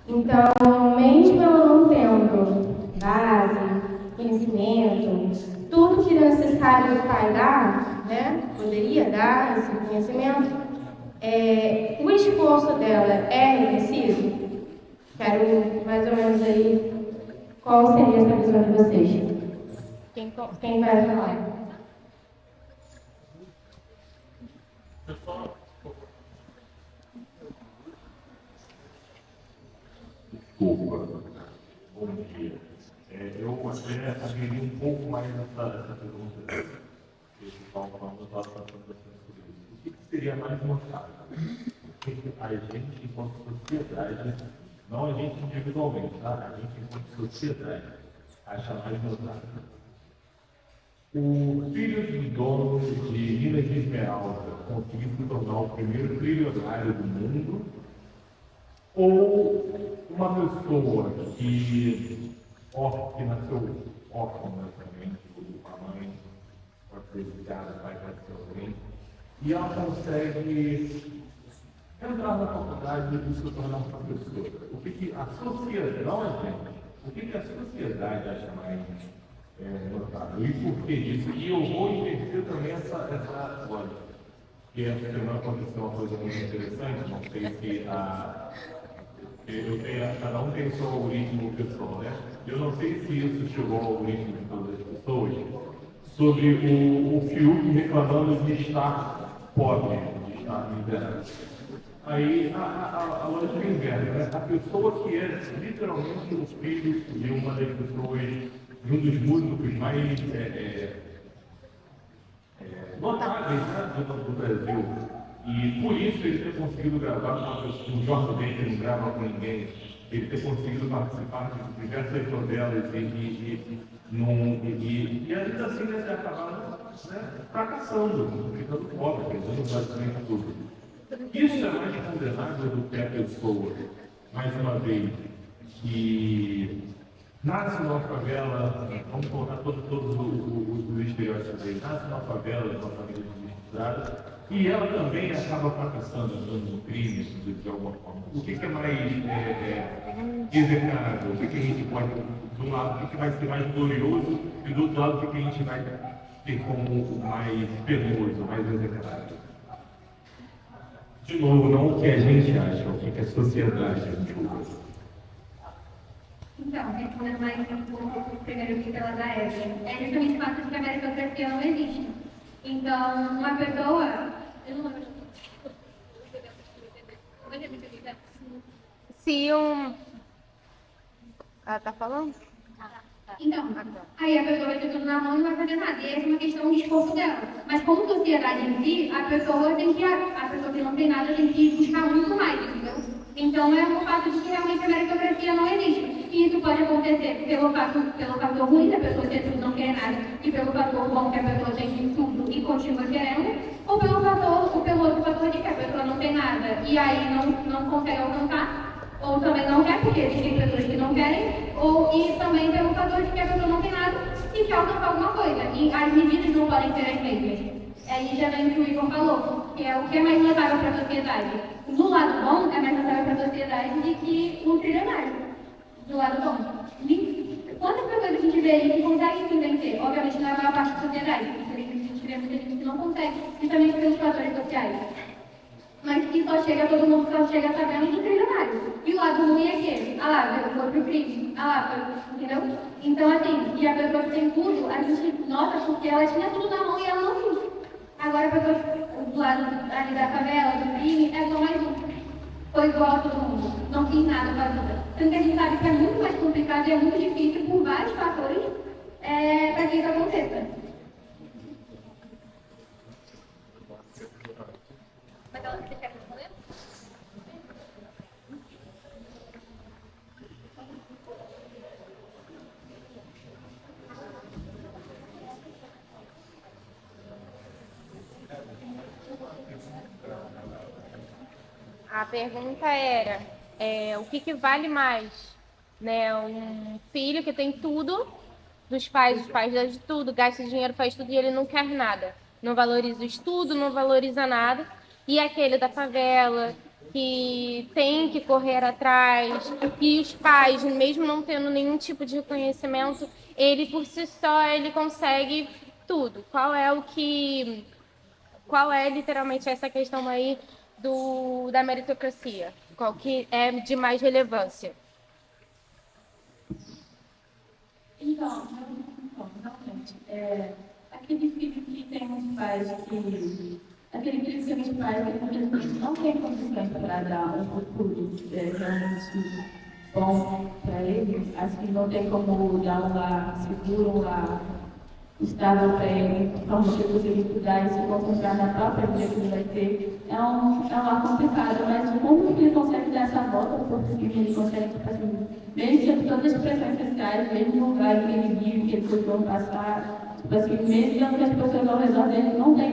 Então, mesmo ela não tendo base, conhecimento, tudo que é necessário o pai dar, né, poderia dar esse conhecimento, o esforço dela é reconhecido? Quero mais ou menos aí qual seria essa visão de vocês. Quem vai falar? Desculpa. Bom dia. Eu até abriria um pouco mais essa pergunta que o Paulo estava falando sobre isso. O que seria mais notável? O que a gente, enquanto sociedade, não a gente individualmente, tá? A gente, enquanto sociedade, acha mais notável? O filho de dono de Minas de Esmeralda conseguir se tornar o primeiro trilionário do mundo, ou uma pessoa que nasceu órfã, basicamente, a mãe pode ser ligada, pai pode ser alguém, e ela consegue entrar na faculdade e se tornar professora. O que a sociedade, não a gente, o que a sociedade acha mais notável? E por que isso? E eu vou inverter também essa lógica. Porque essa semana aconteceu uma coisa muito interessante, não sei se cada um tem o seu algoritmo pessoal, né? Eu não sei se isso chegou ao algoritmo de todas as pessoas, sobre o Fiuk reclamando de estar pobre, de estar miserável. Aí a lógica é inversa, né? A pessoa que é literalmente o filho de uma das pessoas, de um dos músicos mais notáveis, né, do Brasil. E por isso ele ter conseguido gravar com uma pessoa, o Jorge Ben, que não grava com ninguém, ele ter conseguido participar de diversas novelas e ainda assim ter acabado fracassando, ficando pobre, perdendo basicamente tudo. Isso é mais condenável do que a pessoa, mais uma vez, que nasce numa favela, vamos colocar todos os estereótipos aí, nasce numa favela, numa família desestruturada, e ela também acaba fracassando, andando no crime, de alguma forma. O que é mais execrável? O que a gente pode, de um lado, o que vai ser mais glorioso, e do outro lado, o que a gente vai ter como mais penoso, mais execrável? De novo, não o que a gente acha, o que a sociedade julga. Então, Então, respondendo mais um pouco primeiro que pela da Eva, é justamente o fato de que a meritocracia não existe. Então, uma pessoa. Eu não lembro. Se um. Ah, tá falando? Então, aí a pessoa vai ter tudo na mão e não vai fazer nada. E essa é uma questão de esforço dela. Mas como sociedade em si, a pessoa que não tem nada tem que buscar muito mais, entendeu? Então é o fato de que realmente a meritocracia não existe. E isso pode acontecer pelo fator ruim da pessoa ter tudo e não quer nada, e pelo fator bom que a pessoa tem tudo e continua querendo, ou pelo outro fator de que a pessoa não tem nada e aí não consegue alcançar. Ou também não quer, porque existem pessoas que não querem, e também pelo fator de que a pessoa não tem nada e quer alcançar alguma coisa. E as medidas não podem ser as mesmas. Aí já vem o que o Igor falou, que é o que é mais notável para a sociedade. Do lado bom, é mais notável para a sociedade do que um trilionário. Do lado bom. Quantas pessoas a gente vê aí que conseguem se vencer? Obviamente não é a maior parte da sociedade, a gente vê muita gente que não consegue, e também pelos fatores sociais. Mas que todo mundo só chega sabendo do trilionário. E o lado ruim é que, foi pro crime, entendeu? Então, assim, e a pessoa que tem tudo, a gente nota porque ela tinha tudo na mão e ela não viu. Agora a pessoa do lado ali da favela, do crime, é só mais um. Foi igual a todo mundo, não fiz nada com a vida. Tanto que a gente sabe que é muito mais complicado e é muito difícil por vários fatores para que isso aconteça. Você quer responder? A pergunta era, o que vale mais, né? Um filho que tem tudo dos pais, os pais dão de tudo, gasta dinheiro, faz tudo e ele não quer nada. Não valoriza o estudo, não valoriza nada. E aquele da favela, que tem que correr atrás, e os pais, mesmo não tendo nenhum tipo de reconhecimento, ele por si só, ele consegue tudo. Qual é literalmente essa questão aí da meritocracia? Qual que é de mais relevância? Então, realmente, aquele filho que tem uns pais que. Aquele filho que tem uns pais que muitas vezes não tem condições para dar um futuro realmente bom para ele, acho que não tem como dar um lar seguro, um lar estável para ele, como que conseguir estudar e se concentrar na própria vida que ele vai ter. É um lar complicado, mas como ele consegue dar essa volta por cima, ele consegue, tipo assim, mesmo sendo todas as pressões sociais, mesmo no lugar que ele vive, que ele costumam passar, tipo assim, mesmo dando que as pessoas ao redor dele não tem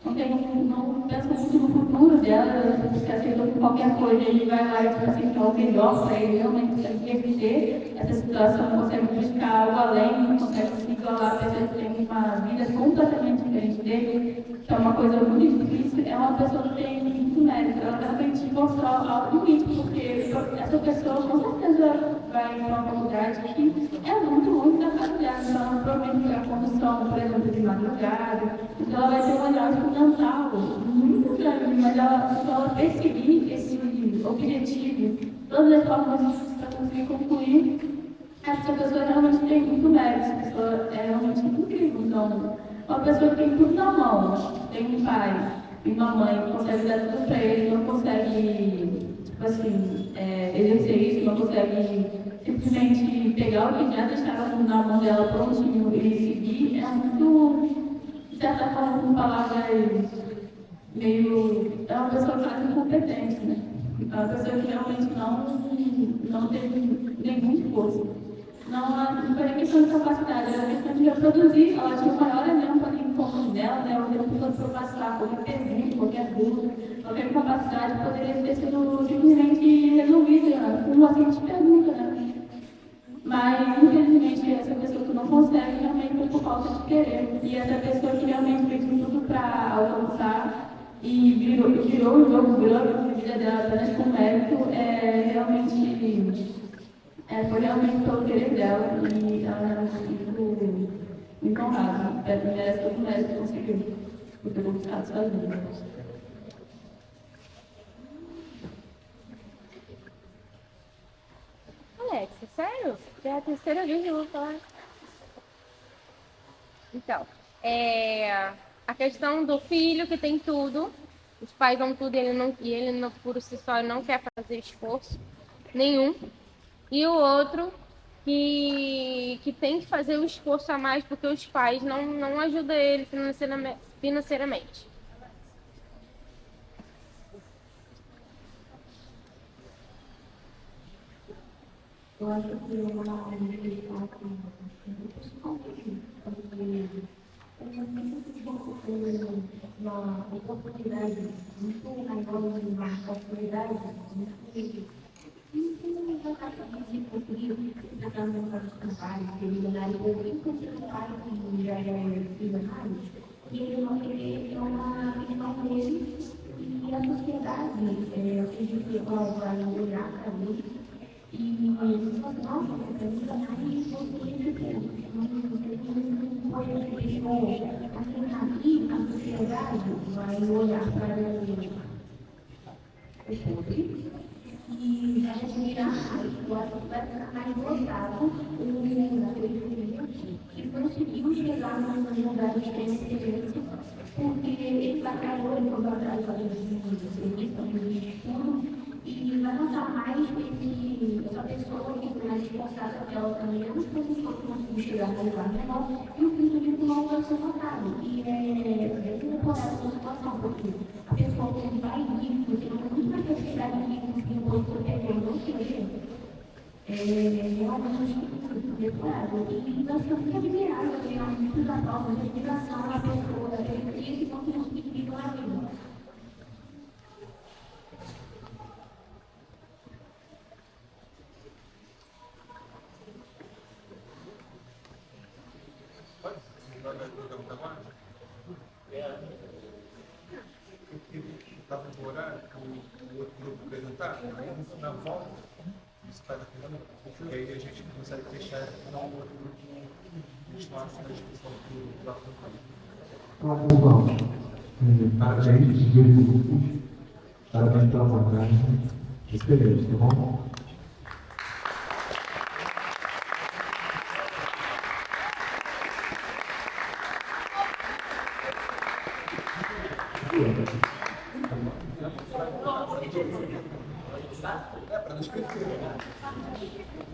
não pensa muito no futuro dela, se aceitou com qualquer coisa, ele vai lá e tipo assim, que é o melhor para ele, realmente consegue reverter essa situação, consegue buscar algo além, consegue se igualar a pessoa que tem uma vida completamente diferente dele, que é uma coisa muito difícil, é uma pessoa que tem muito mérito, ela realmente mostrou algo limite, porque essa pessoa com certeza vai para uma faculdade que é muito longe da casa dela, então provavelmente a condução, por exemplo, de madrugada, então ela vai ter um olhar fundamental, muito grande, mas ela perseguir esse objetivo, todas as formas para conseguir concluir, essa pessoa realmente tem muito mérito, essa pessoa é realmente incrível. Então, uma pessoa que tem tudo na mão, tem um pai e uma mãe que consegue dar tudo para ele, não consegue, tipo assim, exercer isso, não consegue simplesmente pegar o que já deixaram na mão dela prontinho e seguir, é muito, de certa forma, com palavras meio. É uma pessoa quase incompetente, né? É uma pessoa que realmente não teve nenhum esforço. Não foi nem questão de capacidade, era questão de reproduzir. Ela tinha o maior exemplo ali em comum dela, né? O tempo todo para passar qualquer pergunta, qualquer dúvida, qualquer capacidade poderia ter sido simplesmente resolvida, com uma simples pergunta, né? Mas, infelizmente, essa pessoa que não consegue realmente foi por falta de querer. E essa pessoa que realmente fez tudo para alcançar e virou um jogo grande na vida dela apenas com mérito, foi realmente pelo querer dela e ela realmente muito honrada. Merece todo o mérito que conseguiu, porque eu vou buscar sozinha. Alexia? Sério? Já é a terceira vez que eu vou falar. Então, a questão do filho que tem tudo, os pais dão tudo e ele não, por si só não quer fazer esforço nenhum. E o outro que tem que fazer o esforço a mais porque os pais não ajudam ele financeiramente. Eu acho que é uma questão porque eu sempre tive uma oportunidade muito maior de uma facilidade muito de conseguir tratar no mercado de trabalho, que ele ganhar o trabalho que já é bilionário, e ele não querer uma questão dele e a sociedade, eu acredito que vai olhar para ele. E nossa, para mim, mais você aqui, a sociedade vai olhar para o pobre e vai admirar mais, eu acho que vai ficar mais voltado o periferia que conseguiu chegar num lugar de excelência, porque ele batalhou, ele foi batalhar de serviço, de estudo, e vai notar mais essa pessoa que foi mais responsável pela também, as posições que conseguiu chegar no lugar menor, e o filho de não vai ser notado. E é temporário essa situação, porque a pessoa que vai vir, porque não tem muito mais necessidade de conseguir um posto superior, não querer, realmente depurado. E nós ficamos admirados, muitos da prova de admiração na pessoa, da periferia, que não conseguiu na vida. Estava no horário, o outro grupo perguntar, aí no final volta, isso faz a pergunta, e aí a gente consegue fechar o outro grupo continuar na discussão do próximo país. Então, vamos. Parabéns, os dois grupos. Parabéns pela abordagem. Excelente, tá bom?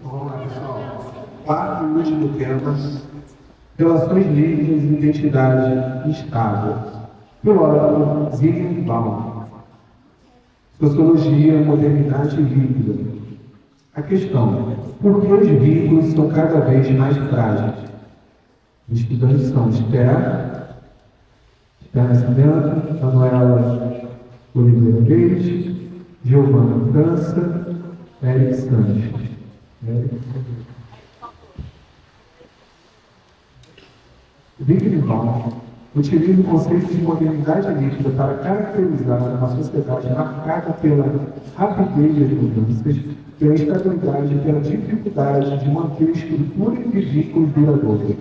Vamos lá, pessoal. Quarto e último tema: relações líquidas e identidade estável. Filósofo Zygmunt Bauman. Sociologia, modernidade líquida. A questão: por que os vínculos são cada vez mais frágeis? Os estudantes são Esther Nascimento, Manuela Oliveira Leite, Giovana França, Eric Sanches. Zygmunt Bauman utiliza o conceito de modernidade líquida para caracterizar uma sociedade marcada pela rapidez das mudanças, pela estabilidade e pela dificuldade de manter estruturas e vínculos duradouros.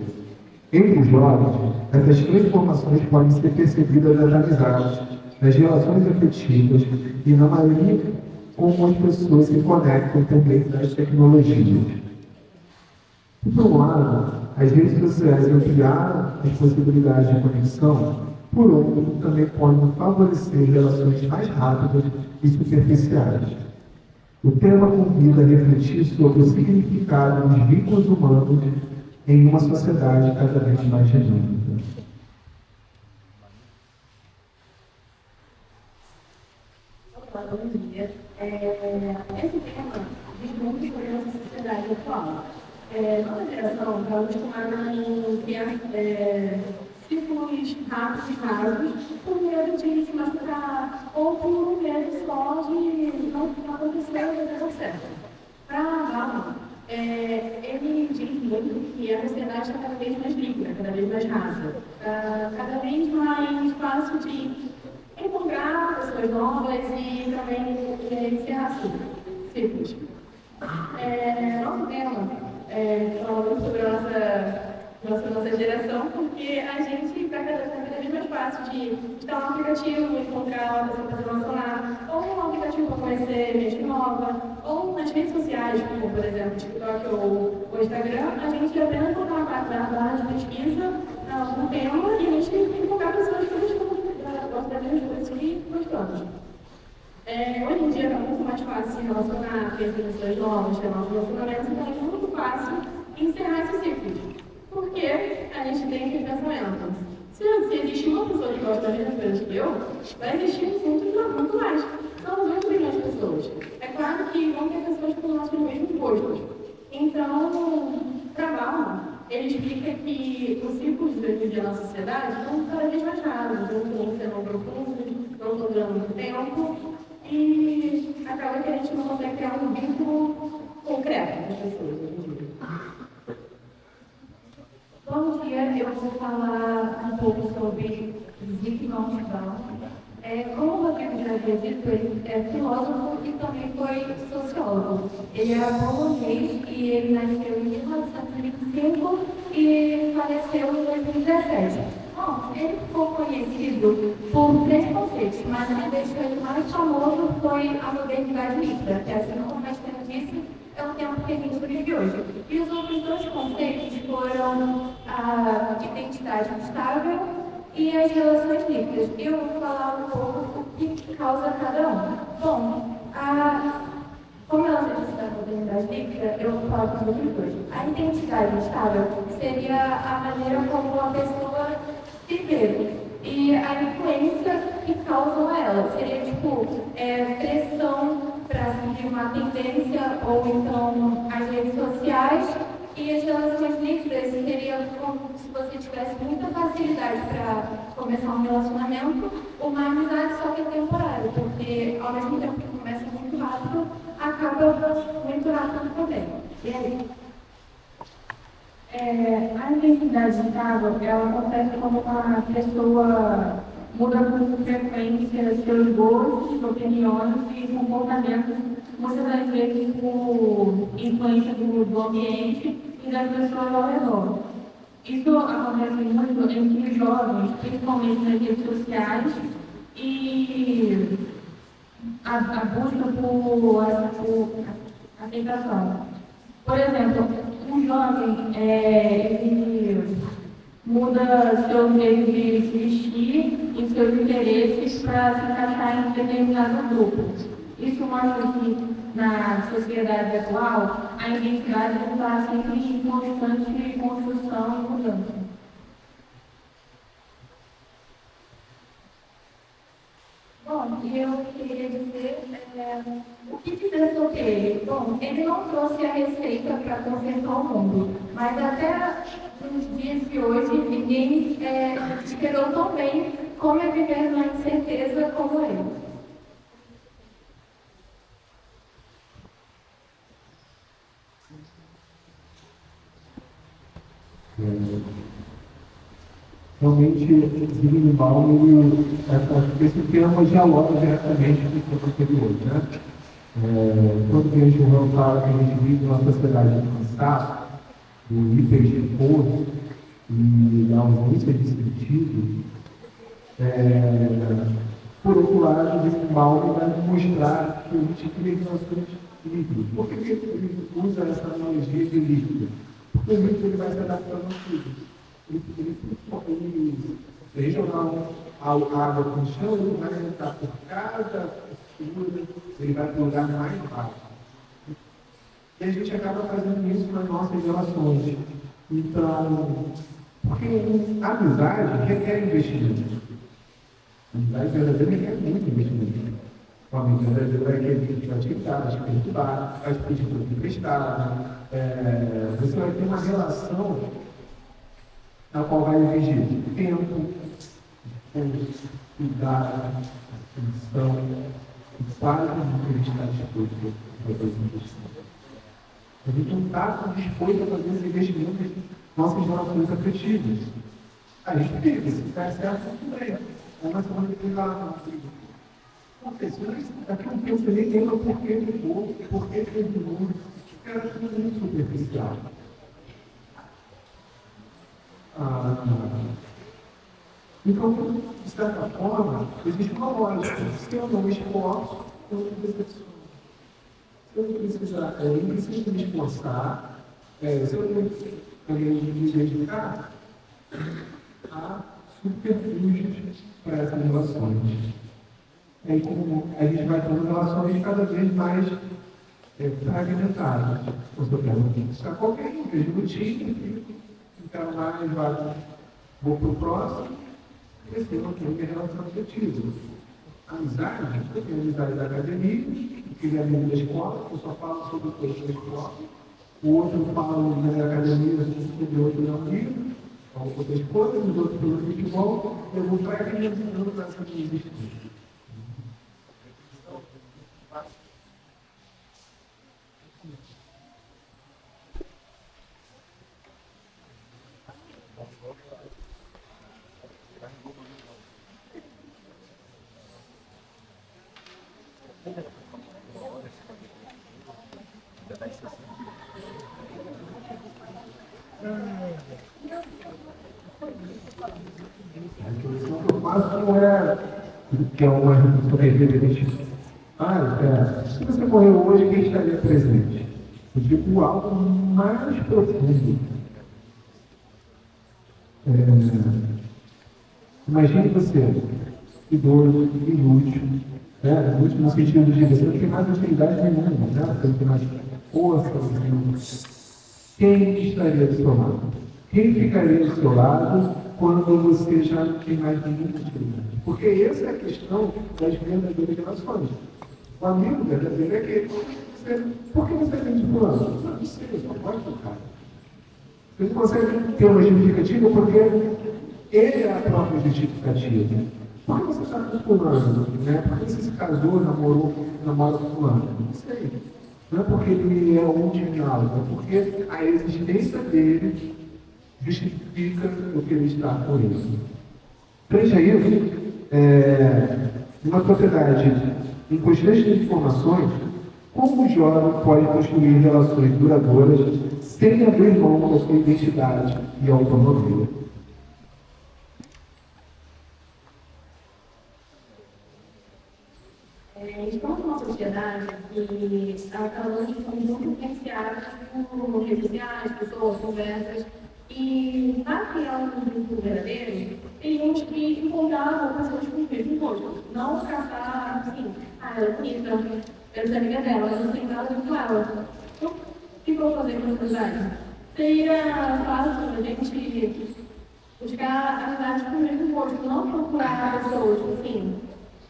Entre os jovens, essas transformações podem ser percebidas nas amizades, nas relações afetivas e na maneira como as pessoas se conectam por meio das tecnologias. Por um lado, as redes sociais ampliaram as possibilidades de conexão, por outro, também podem favorecer relações mais rápidas e superficiais. O tema convida a refletir sobre o significado dos vínculos humanos em uma sociedade cada vez mais dinâmica. Bom dia. Esse tema diz muito sobre a nossa sociedade atual. Nossa geração está acostumada a criar círculos rápidos e rasos por medo de se machucar ou por medo só de não acontecer o que deu certo. Para Bauman, ele diz muito que a sociedade está cada vez mais líquida, cada vez mais rasa, cada vez mais fácil de encontrar pessoas novas e também encerrar ciclos. Nosso tema falando sobre a nossa geração, porque a gente está cada vez mais fácil de instalar um aplicativo, encontrar uma pessoa para se relacionar, ou um aplicativo para conhecer gente nova, ou nas redes sociais, como por exemplo o TikTok ou o Instagram, a gente apenas colocar uma barra de pesquisa, um tema, e a gente encontrar pessoas que gostam das mesmas coisas que gostamos. Hoje em dia é muito mais fácil se relacionar, ter pessoas novas, ter novos relacionamentos, então é muito fácil encerrar esses ciclos. Porque a gente tem aquele pensamento. Se existe uma pessoa que gosta das mesmas coisas que eu, vai existir muito mais. São 2 milhões de pessoas. É claro que vão ter pessoas com nossos mesmos gostos. Então, Trabalho, ele explica que os ciclos de vida na sociedade estão cada vez mais raros, não estão sendo profundos, não estão durando muito tempo, e acaba que a gente não consegue criar um vínculo concreto com as pessoas hoje em dia. Bom dia, eu vou falar um pouco sobre Zygmunt Bauman. Como o Rodrigo já havia dito, ele é filósofo e também foi sociólogo. Ele era polonês e ele nasceu em 1925 e faleceu em 2017. Bom, ele ficou conhecido por 3 conceitos, mas a que mais famoso foi a modernidade líquida, que, assim como o Restano disse, é o tempo que a gente vive hoje. E os outros 2 conceitos foram a identidade instável e as relações líquidas. Eu vou falar um pouco o que causa cada um. Bom, como ela já disse da modernidade líquida, eu vou falar dos outros 2. A identidade instável seria a maneira como a pessoa se vê. E a influência que causam a ela seria, pressão para seguir uma tendência, ou então as redes sociais. E as relações líquidas seria como se você tivesse muita facilidade para começar um relacionamento, uma amizade só que é temporária, porque ao mesmo tempo que começa muito rápido, acaba muito rápido também. E aí? A identidade instável, ela acontece quando uma pessoa muda com frequência seus gostos, opiniões e comportamentos, muitas das vezes por influência do ambiente e das pessoas ao redor. Isso acontece muito entre os jovens, principalmente nas redes sociais, e a busca por aceitação. Por exemplo, um jovem, ele muda seu jeito de se vestir e seus interesses para se encaixar em determinado grupo. Isso mostra que, na sociedade atual, a identidade está sempre em constante construção e mudança. Bom, e eu queria dizer, o que dizer sobre ele? Bom, ele não trouxe a receita para consertar o mundo, mas até nos dias de hoje, ninguém esperou tão bem como é viver na incerteza como ele. Realmente, Zygmunt Bauman, esse tema dialoga diretamente com o tema anterior, né? Quando a gente fala que a gente vive numa sociedade de cansaço, do hiperesforço e da ausência de sentido, por outro lado, Zygmunt Bauman vai mostrar que a gente cria relações líquidas. Por que ele usa essa analogia de líquido? Porque o líquido ele vai se adaptando a tudo. Ele regional, a água com chão, ele vai entrar por cada textura, ele vai para o lugar mais baixo. E a gente acaba fazendo isso nas nossas relações. Então, porque a amizade requer investimento. A amizade verdadeira requer muito investimento. A amizade verdadeira vai requerer atividade, vai perturbar, vai pedir para emprestado. Você vai ter uma relação na qual vai exigir tempo, esforço, cuidado, atenção, e quase que ele está disposto a fazer investimento. A gente não está disposto a fazer esses investimentos em nossas relações afetivas. A gente fica, se ficar certo, tudo bem. Uma semana depois lá, daqui a um tempo você nem lembra por que ligou, por que terminou. Era tudo muito superficial. Então, de certa forma, existe uma lógica. Se eu não me esforço, eu não decepciono. Se eu não preciso me esforçar, se eu não me dedicar, há subterfúgios para essas relações. Aí, como a gente vai tendo relações cada vez mais fragmentadas. Eu quero ficar com alguém, vejo no time, então mais vou para o próximo, e assim não tenho minha relação afetiva. Amizade, eu tenho amizade da academia, que é amigo da escola, eu só falo sobre coisas da escola. O outro fala na academia, sobre o outro não amigo, outras coisas, os outros pelo futebol, eu vou fragmentando nessa minha existência. Que é uma sobrevivente. Se você morreu hoje, quem estaria presente? Eu digo algo mais profundo. Imagine você, idoso, inútil, inútil no sentido de você não tem mais utilidade nenhuma, você não tem mais força nenhuma. Quem estaria do seu lado? Quem ficaria do seu lado quando você já não tem mais nenhuma utilidade? Porque essa é a questão das verdadeiras relações. O amigo verdadeiro é aquele por que você vem de fulano? Não sei, não pode tocar. Você não consegue ter uma justificativa porque ele é a própria justificativa. Por que você está com fulano? Por que você se casou, namora com fulano? Não sei. Não é porque ele é um de algo, é porque a existência dele justifica o que ele está com ele. Veja isso, numa sociedade em constante informações, como o jovem pode construir relações duradouras sem abrir mão da sua identidade e autonomia? Estamos numa sociedade que acabamos de ser muito influenciados por redes sociais, pessoas, conversas, e para criar um grupo verdadeiro, temos que encontrar pessoas com o mesmo gosto. Não caçar, assim, ela é bonita, eu sou amiga dela, eu não tenho nada a ver com ela. Então, o que eu vou fazer com essa amizade? Seria fácil a gente buscar amizades com o mesmo gosto, não procurar pessoas, assim,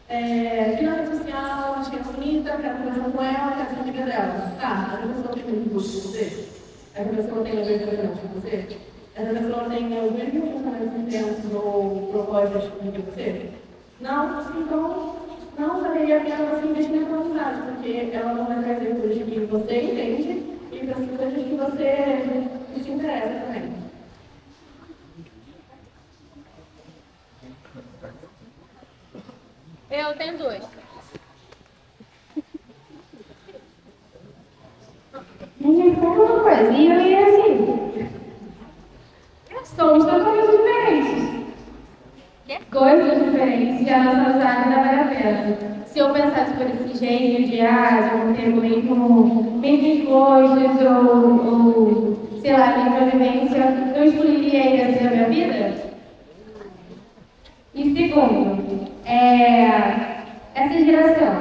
vi na rede social, achei ela bonita, quero conversar com ela, quero ser amiga dela. Tá, essa pessoa tem o mesmo gosto que você? Essa pessoa tem a mesma opinião que você? Essa pessoa tem os mesmos pensamentos intensos ou propósitos que você? Não, então não valeria a pena você investir na amizade, porque ela não vai trazer coisas que você entende e coisas que você se interessa também. Eu tenho duas. Ninguém fala uma coisa, e eu ia assim. Somos totalmente diferentes. Coisas diferentes, e a nossa amizade não vale a pena. Se eu pensasse por esse jeito de não ter mesmos gostos ou sei lá, mesma vivência, eu excluiria ele assim da minha vida? E segundo, essa geração,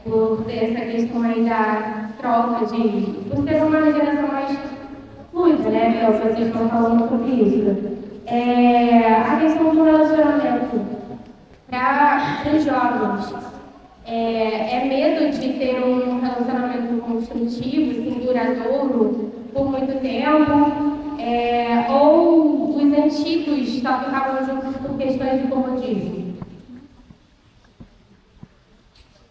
por ter essa questão aí da troca por ser uma geração mais fluida, que vocês estão falando sobre isso. A questão do relacionamento para os jovens é medo de ter um relacionamento construtivo, assim, duradouro, por muito tempo, ou os antigos só ficavam juntos por questões de comodismo?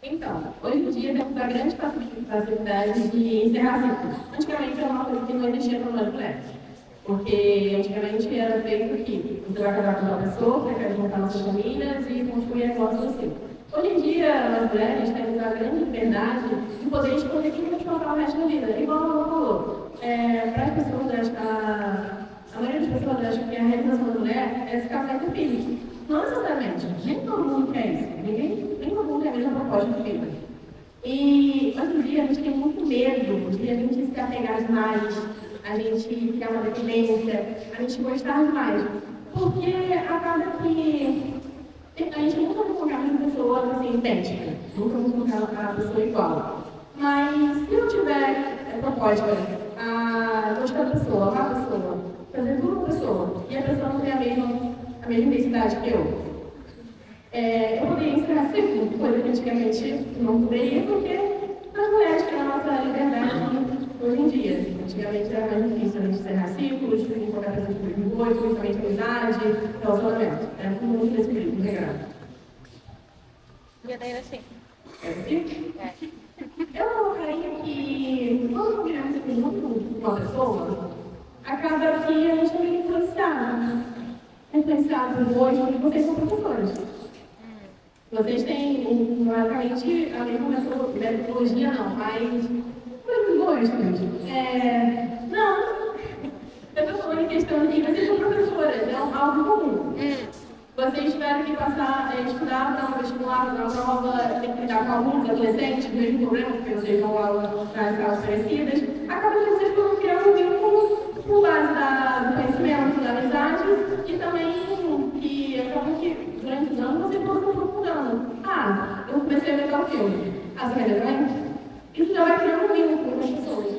Então, hoje em dia temos a grande facilidade de encerrar ciclos. Antigamente era uma coisa que não existia para nós mulheres. Porque antigamente era feito que você vai casar com uma pessoa, você quer juntar nossas famílias e construir negócios assim. Hoje em dia, as mulheres têm a grande liberdade de poder escolher quem vai te contar o resto da vida. Igual a Ana falou, para as pessoas, a maioria das pessoas acha que a realização da mulher é se casar com filhos. diferente. Nem todo mundo quer isso. Nem todo mundo tem a mesma proposta de vida. E hoje em dia a gente tem muito medo de a gente se apegar demais, a gente criar uma dependência, a gente gostar demais. Porque acaba que a gente nunca vai colocar uma pessoa assim, idêntica, nunca vamos colocar a pessoa igual. Mas se eu tiver proposta a gostar da pessoa, amar a pessoa, fazer tudo com a pessoa, e a pessoa não tem a mesma intensidade que eu poderia encerrar ciclo, coisa que antigamente não poderia, porque as mulheres têm a nossa liberdade hoje em dia. Antigamente era mais difícil a gente encerrar ciclos, encontrar pessoas de depois, principalmente amizade, relacionamento. Era tudo muito desequilíbrio, regrado. E daí assim? É assim? É. Eu colocaria que quando uma criança tem muito com uma pessoa, acaba que a gente é influenciado. Influenciado por hoje, porque vocês são professores. Vocês têm, basicamente, a mesma metodologia, não, mas por gostos. Não, eu estou falando em questão de vocês são professoras, é algo comum. Vocês tiveram que estudar para um vestibular, para uma prova, tem que lidar com alunos, adolescentes, do mesmo problema, porque vocês vão lá nas escolas parecidas. Acaba que vocês foram criando um vínculo por base do conhecimento, da amizade, e também que acabou que durante os anos vocês foram se aprofundando. Eu comecei a ver tal filme. Você vai ver também? Isso já vai criando um vínculo com as pessoas.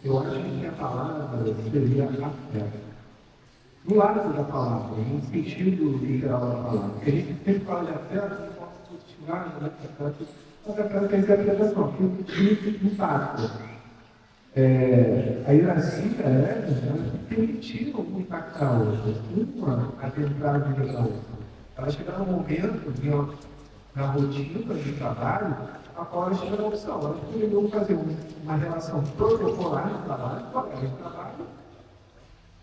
Eu acho que a palavra seria afeto. No lado da palavra, no sentido literal da palavra. Porque a gente sempre fala de afeto de forma positiva, né? Mas afeto tem interpretação, que impacta. A hierarquia permitiram impactar a outra, uma adentrar a vida da outra. Ela chega num momento, na rotina de trabalho, a qual ela chega na opção. Ela poderia fazer uma relação protocolar de trabalho, colega de trabalho,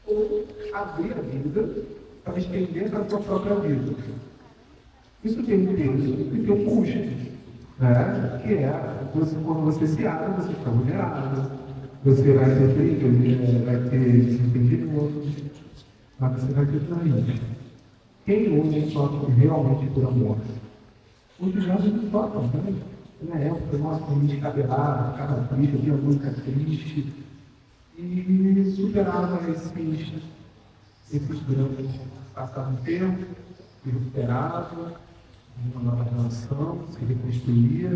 ou abrir a vida para estender para a sua própria vida. Isso tem um peso e tem um custo, né? Que é quando você se abre, você fica vulnerável, você vai ter briga, vai ter desentendimento, mas você vai ter traído. Quem hoje sofre realmente por amor? Os jovens não sofrem, né? Na época, nossa, a gente cabelava, ficava triste, via música triste, e superava esses dramas. Passava um tempo, se recuperava, uma nova relação, se reconstruía,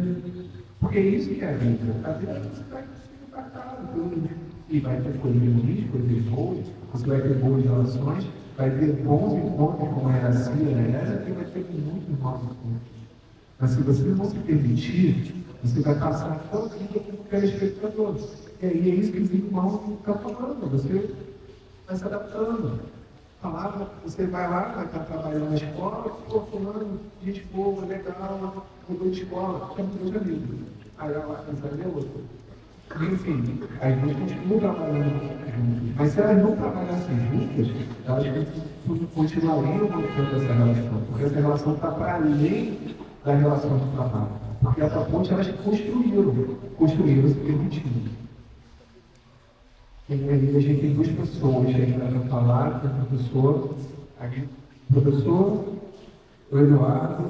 porque é isso que é a vida. A vida você vai se impactar e vai ter coisas ruins, coisas boas, você vai ter boas relações, vai ter bons encontros como era assim, e vai ter muitos maus encontros. Mas se você não se permitir, você vai passar toda a vida como telespectador. E aí é isso que os irmãos estão falando. Você vai se adaptando. Você vai lá, vai estar trabalhando na escola, fulano, gente boa, legal, mudou de escola, fica muito de amigo. Aí ela vai fazer outra. Enfim, as duas continuam trabalhando juntas. Mas se elas não trabalhassem juntas, elas continuariam mantendo essa relação. Porque essa relação está para além da relação de trabalho. Porque essa ponte elas construíram se permitindo. E aí a gente tem duas pessoas aí para falar, tem o professor, o Eduardo,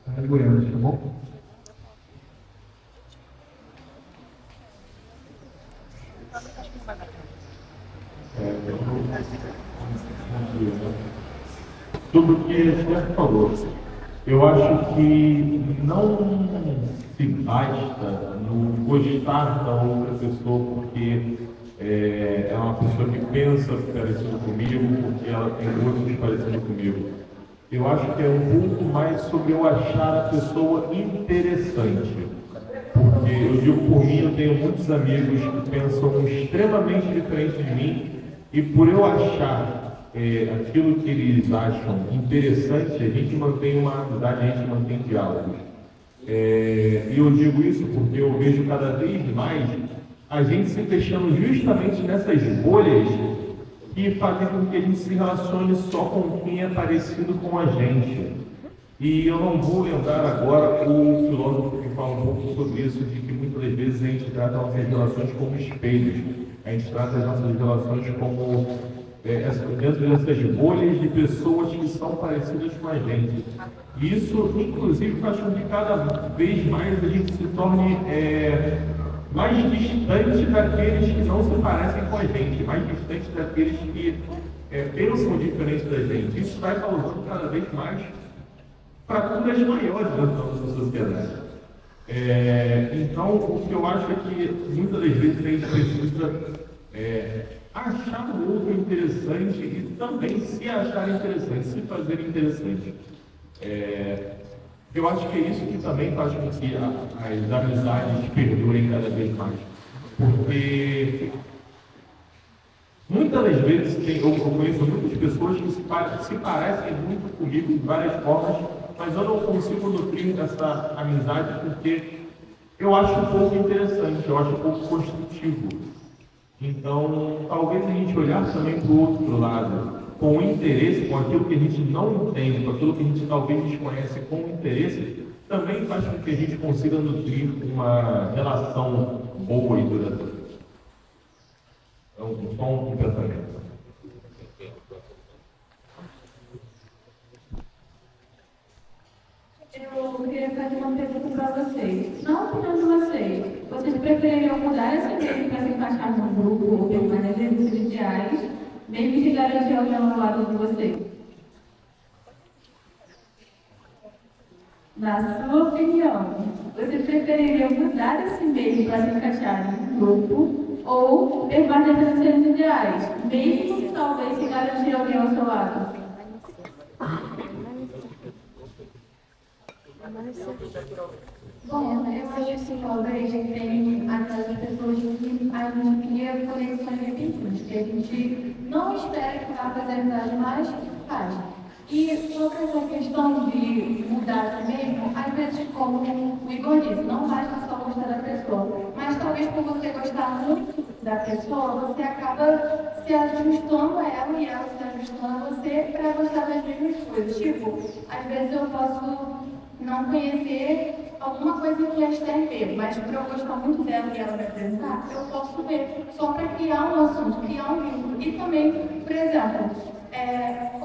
a Goiânia, tá bom? Sobre o que você falou, eu acho que não se basta no gostar da outra pessoa porque é uma pessoa que pensa parecido comigo, porque ela tem gostos parecidos comigo. Eu acho que é um pouco mais sobre eu achar a pessoa interessante. Porque eu digo por mim, eu tenho muitos amigos que pensam extremamente diferente de mim, e por eu achar aquilo que eles acham interessante, a gente mantém uma amizade, a gente mantém diálogos. E eu digo isso porque eu vejo cada vez mais a gente se fechando justamente nessas bolhas que fazem com que a gente se relacione só com quem é parecido com a gente. E eu não vou lembrar agora o filósofo que fala um pouco sobre isso, de que muitas das vezes a gente trata as nossas relações como espelhos. A gente trata as nossas relações como dentro dessas bolhas de pessoas que são parecidas com a gente. E isso, inclusive, faz com que cada vez mais a gente se torne mais distante daqueles que não se parecem com a gente, mais distante daqueles que pensam diferente da gente. Isso vai causando cada vez mais fraturas maiores dentro da nossa sociedade. Então, o que eu acho é que muitas das vezes a gente precisa achar o outro interessante e também se achar interessante, se fazer interessante. Eu acho que é isso que também faz com que as amizades perdurem cada vez mais. Porque muitas das vezes eu conheço muitas pessoas que se parecem muito comigo de várias formas, mas eu não consigo nutrir essa amizade porque eu acho um pouco interessante, eu acho um pouco construtivo. Então, talvez a gente olhar também para o outro lado, com interesse, com aquilo que a gente não entende, com aquilo que a gente talvez desconhece com interesse, também faz com que a gente consiga nutrir uma relação boa e duradoura. Então, só um pensamento. Eu queria fazer uma pergunta para vocês. Na opinião de vocês prefeririam mudar esse meio para se encaixar no grupo ou permanecer nos seus ideais, mesmo que garantir alguém ao lado de vocês? Na sua opinião, vocês prefeririam mudar esse meio para se encaixar no grupo ou permanecer nos seus ideais, mesmo que talvez se garantir alguém ao seu lado? Bom, eu acho assim, talvez tem aquelas pessoas que a gente cria conexões repentinas, que a gente não espera que vá fazer amizade, mas faz. E sobre essa questão de mudar a si mesmo, às vezes, como o Igor disse, não basta só gostar da pessoa, mas talvez por você gostar muito da pessoa, você acaba se ajustando a ela e ela se ajustando a você para gostar das mesmas coisas. Tipo, às vezes eu posso não conhecer alguma coisa que a Esther vê, mas por eu gostar muito dela e ela me apresentar, eu posso ver, só para criar um assunto, criar um vínculo. E também, por exemplo,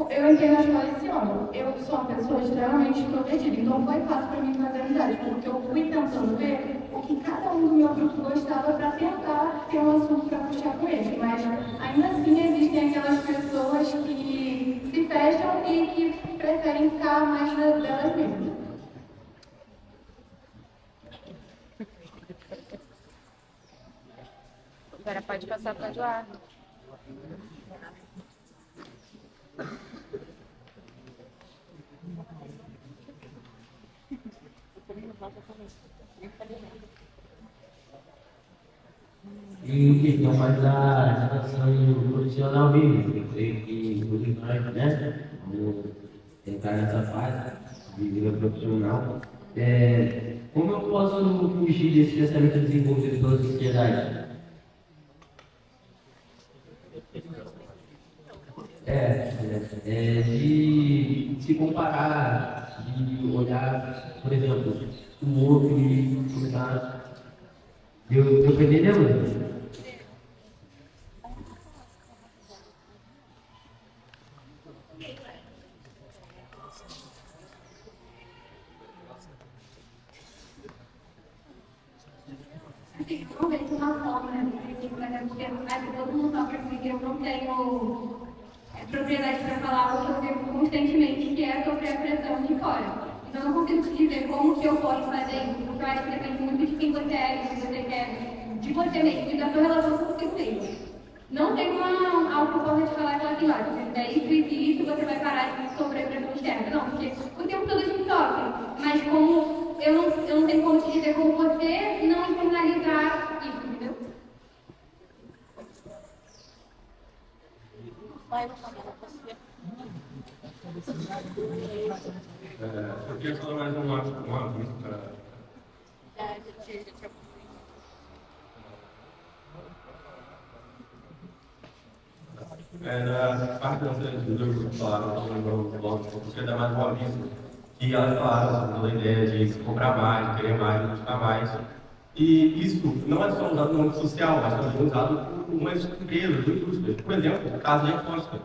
eu entrei na escola esse ano, eu sou uma pessoa extremamente extrovertida, então foi fácil para mim fazer amizade, porque eu fui tentando ver o que cada um do meu grupo gostava para tentar ter um assunto para puxar com eles, mas ainda assim existem aquelas pessoas que se fecham e que preferem ficar mais delas mesmas. Agora pode passar para o Eduardo. E questão mais da relação profissional mesmo, eu creio que todos nós, né, vamos entrar nessa fase de vida profissional. Como eu posso fugir desse pensamento desenvolvido pela sociedade? De se comparar, de olhar, por exemplo, o outro e começar. Eu estou entendendo? Não vejo uma forma, né? Porque todo mundo sabe que eu não tenho propriedade para falar o que eu vivo constantemente, que é sofrer a pressão de fora. Então, eu não consigo te dizer como que eu posso fazer isso, porque eu acho que depende muito de quem você é, do que você quer, de você mesmo, e da sua relação com você mesmo. Não tem algo que eu possa te falar que assim, ó, se fizer isso e isso, você vai parar de sofrer pressão externa. Não, porque o tempo todo a gente sofre, mas como eu não tenho como te dizer como você não internalizar isso, entendeu? Eu queria falar mais uma música. Na parte da anterior que falaram, eu lembro logo, eu queria dar mais um aviso, que elas falaram sobre a ideia de se comprar mais, de querer mais, de buscar mais. E isso não é só usado no âmbito social, mas também é usado por umas empresas, indústrias. Por exemplo, o caso de aposta.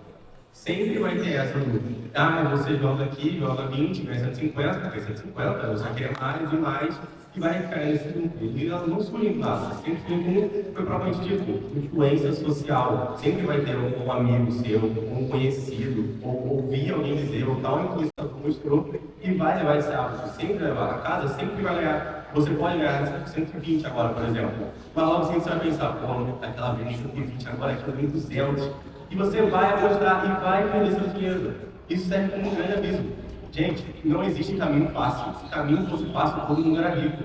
Sempre vai ter essa dúvida. Ah, você joga aqui, joga 20, ganha 150, ganha 150, você vai querer mais e mais, e vai ficar nesse grupo. E elas não surgem do nada, sempre tem, como foi propriamente dito, influência social. Sempre vai ter um amigo seu, um conhecido, ou ouvir alguém dizer, ou tal influência mostrou, e vai levar esse hábito. Sempre levar a casa, sempre vai ganhar. Você pode ganhar 120 agora, por exemplo. Mas logo assim você vai pensar, pô, aquela vez 120, agora aqui eu ganho 200. E você vai apostar e vai perder seu dinheiro. Isso serve como um grande aviso. Gente, não existe caminho fácil. Se o caminho fosse fácil, todo mundo era rico.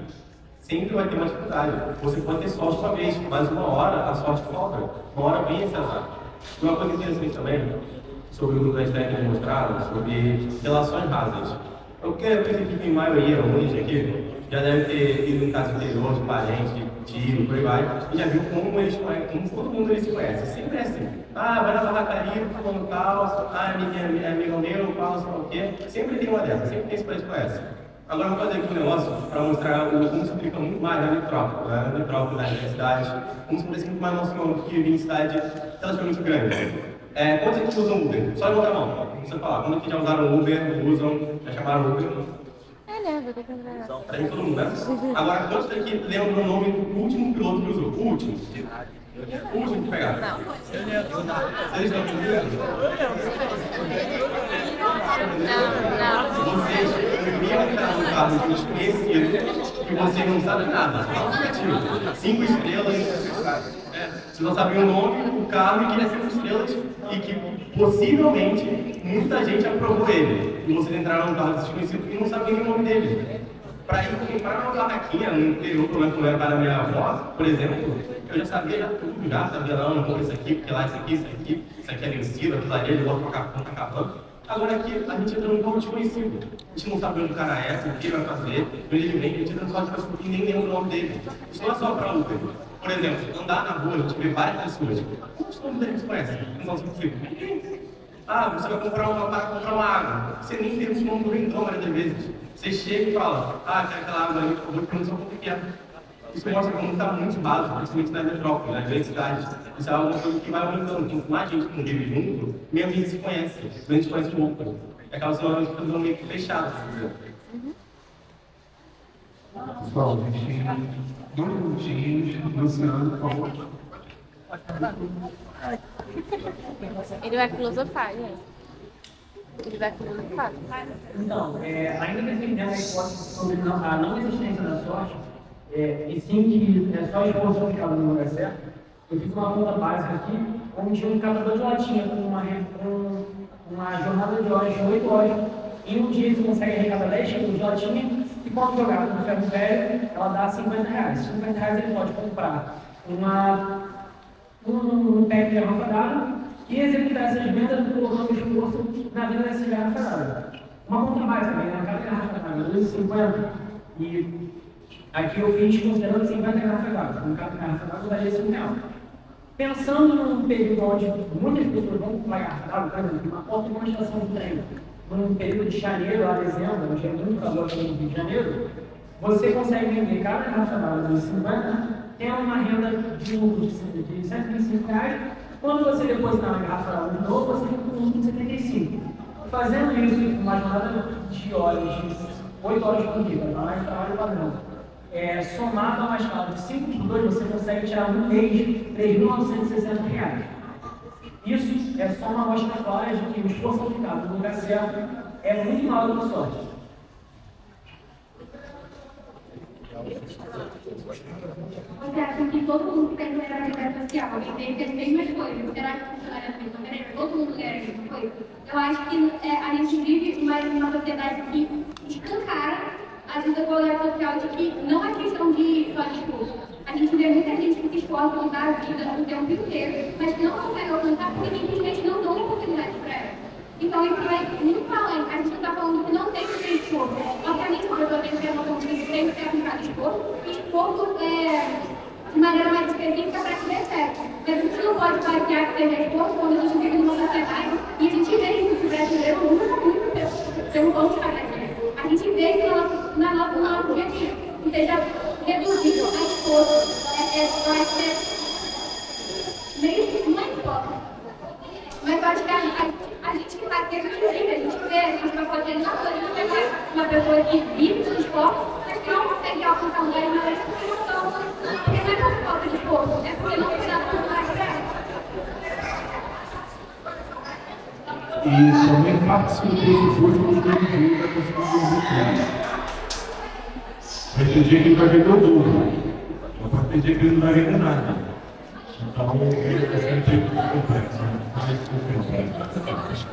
Sempre vai ter uma dificuldade. Você pode ter sorte uma vez, mas uma hora a sorte volta. Uma hora vem esse azar. Uma coisa interessante também, sobre o que as técnicas mostraram, sobre relações rasas. Eu acredito que a maioria, hoje aqui, já deve ter ido em casa interior de parente, tio, por aí vai, e já viu como eles conhecem, como todo mundo eles se conhece. Sempre é assim. Ah, vai na barracaria, falando tal, ah, é amigo meu, fala sei lá o quê. Sempre tem uma dessas, sempre tem esse que conhece. Agora eu vou fazer aqui um negócio para mostrar como se aplica muito mais na metrópole, na metrópole, nas grandes cidades, como se fosse muito mais nosso que vive em cidade relativamente grande. Quantos aqui usam Uber? Só levanta a mão. Não precisa falar. Quantos aqui já usaram Uber, usam, já chamaram Uber? Né? Vou ter que lembrar. Tá aí todo mundo, né? Agora, quantos aqui lembram o nome do último piloto que usou? O último? O último que pegaram? Não. Vocês estão entendendo? Não. Vocês deviam entrar no carro de desconhecido que vocês não sabem nada. Só um aplicativo. 5 estrelas, vocês não sabiam o nome, o carro e queria 5 estrelas e que possivelmente muita gente aprovou ele. E vocês entraram no carro desconhecido e não sabiam nem o nome dele. Para ir comprar uma barraquinha no interior, por exemplo, era para minha avó, por exemplo, eu já sabia tudo, já sabia, não compra isso aqui, porque lá isso aqui é vencido, aquilo ali, ele volta para acabando. Agora aqui, a gente entra num carro desconhecido. A gente não sabe onde o cara é, o que ele vai fazer, onde ele vem, a gente entra num carro desconhecido e nem lembra o nome dele. Isso não é só para Uber. Por exemplo, andar na rua, a gente vê várias pessoas. Quantos nomes deles conhecem? Não são possível. Ah, você vai comprar uma água. Você nem tem o nome do vendedor, várias vezes. Você chega e fala, quero aquela água ali, por favor, porque eu não sei o que é. Isso mostra como está muito básico, principalmente nas metrópoles, nas grandes cidades. Isso é algo que vai aumentando. Quanto mais gente que vive junto, menos gente se conhece. A gente conhece um pouco. Aquelas pessoas ficam meio que fechadas, assim, dizer. Pessoal, a gente tem 2 minutinhos. Luciano, por favor. Ele vai filosofar, gente. Ele vai filosofar. Então, ainda defendendo a hipótese sobre a não existência da sorte, e sim que é só esforço aplicado no lugar certo, eu fiz uma conta básica aqui, onde tinha um catador de latinha com uma jornada de horas de 8 horas. Em um dia você consegue arrecadar 10 quilos de latinha e quando jogar no ferro velho, ela dá R$50. R$50 ele pode comprar um pack de garrafa d'água e executar essas vendas colocando esforço na venda dessas garrafas d'água. Uma conta básica, né? Cada garrafa d'água, R$2,50. E aqui eu fiz considerando 50 garrafas d'água. Então, cada garrafa d'água daria R$5. Pensando num período onde muitas pessoas vão comprar garrafa d'água, por exemplo, uma porta de uma estação de trem, num período de janeiro a dezembro, onde é muito calor aqui no Rio de Janeiro, você consegue vender cada garrafa d'água de 50, tendo uma renda de lucro de R$125. Quando você depositar na garrafa d'água de novo, você fica com lucro de 75. Fazendo isso com uma jornada de horas, de 8 horas por dia, mais trabalho padrão, somado a uma escala de 5 por 2, você consegue tirar no mês R$3.960. Isso é só uma mostra clara de que o esforço aplicado no lugar certo é muito maior do que a sorte. Você acha que todo mundo tem vulnerabilidade social e tem as mesmas coisas? Será que funcionaria assim? Todo mundo quer as mesmas coisas? Eu acho que a gente vive uma sociedade que escancara a desigualdade social de que não é questão de só discurso. A gente vê muita gente que se esforça em mudar a vida o tempo inteiro, mas que não consegue alcançar porque simplesmente não dão oportunidade para ela. Então isso vai muito além. A gente está falando que não tem que ter esforço. Obviamente, a pessoa tem que ter a noção de que tem que ter aplicado esforço, e esforço de maneira mais específica para que dê certo. Mas a gente não pode basear que seja esforço quando a gente vive numa sociedade e a gente vê que o brasileiro nunca muito pelo ponto de A pessoa que vive dos esportes, mas não consegue alcançar um lugar mais porque não estão. Porque não é por falta de força, é porque não se dá tudo mais certo. E também participa do pressuposto que todo dia vai conseguir ver vai ter dia que ele vai vender o dobro, mas pode ter dia que ele não vai vender nada. Então, é bastante complexo, né? Mais complexo.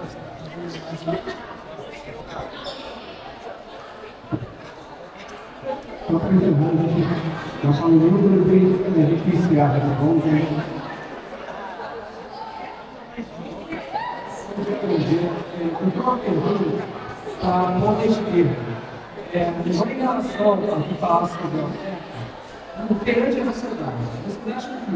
Só para encerrar, nós falamos muito da gente encerra, tá bom, gente? Então, a pergunta está à ponta esquerda. Uma relação ao que fala sobre a oferta, perante a sociedade. Vocês acham que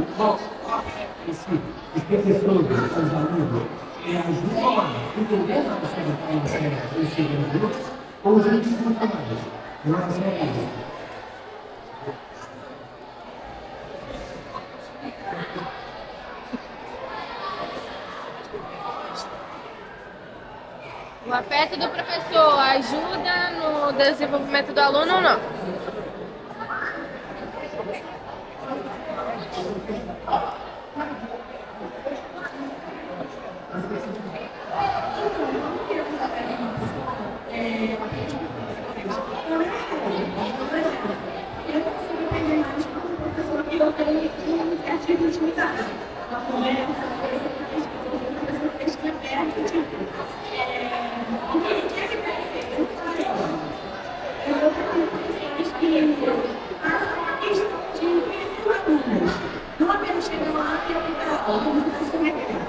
os professores, os alunos, ajudam a entender a sociedade esse grupo, ou a gente não trabalha em relação a isso? O afeto do professor ajuda no desenvolvimento do aluno ou não? Não apenas chegar lá e aplicar como você vai querer.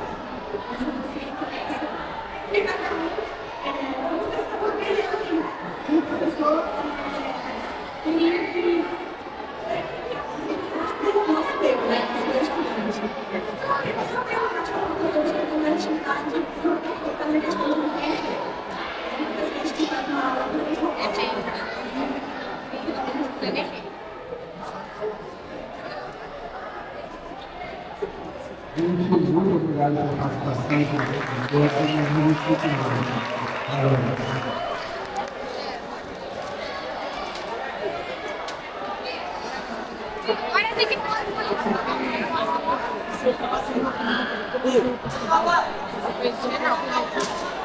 O professor queria que nosso tempo, né? Os meus estudantes. Uma atividade fazer questão do tempo. Você estudar na aula do mesmo Muito obrigado pela participação. Eu acho muito bom. Agora tem que falar. Não.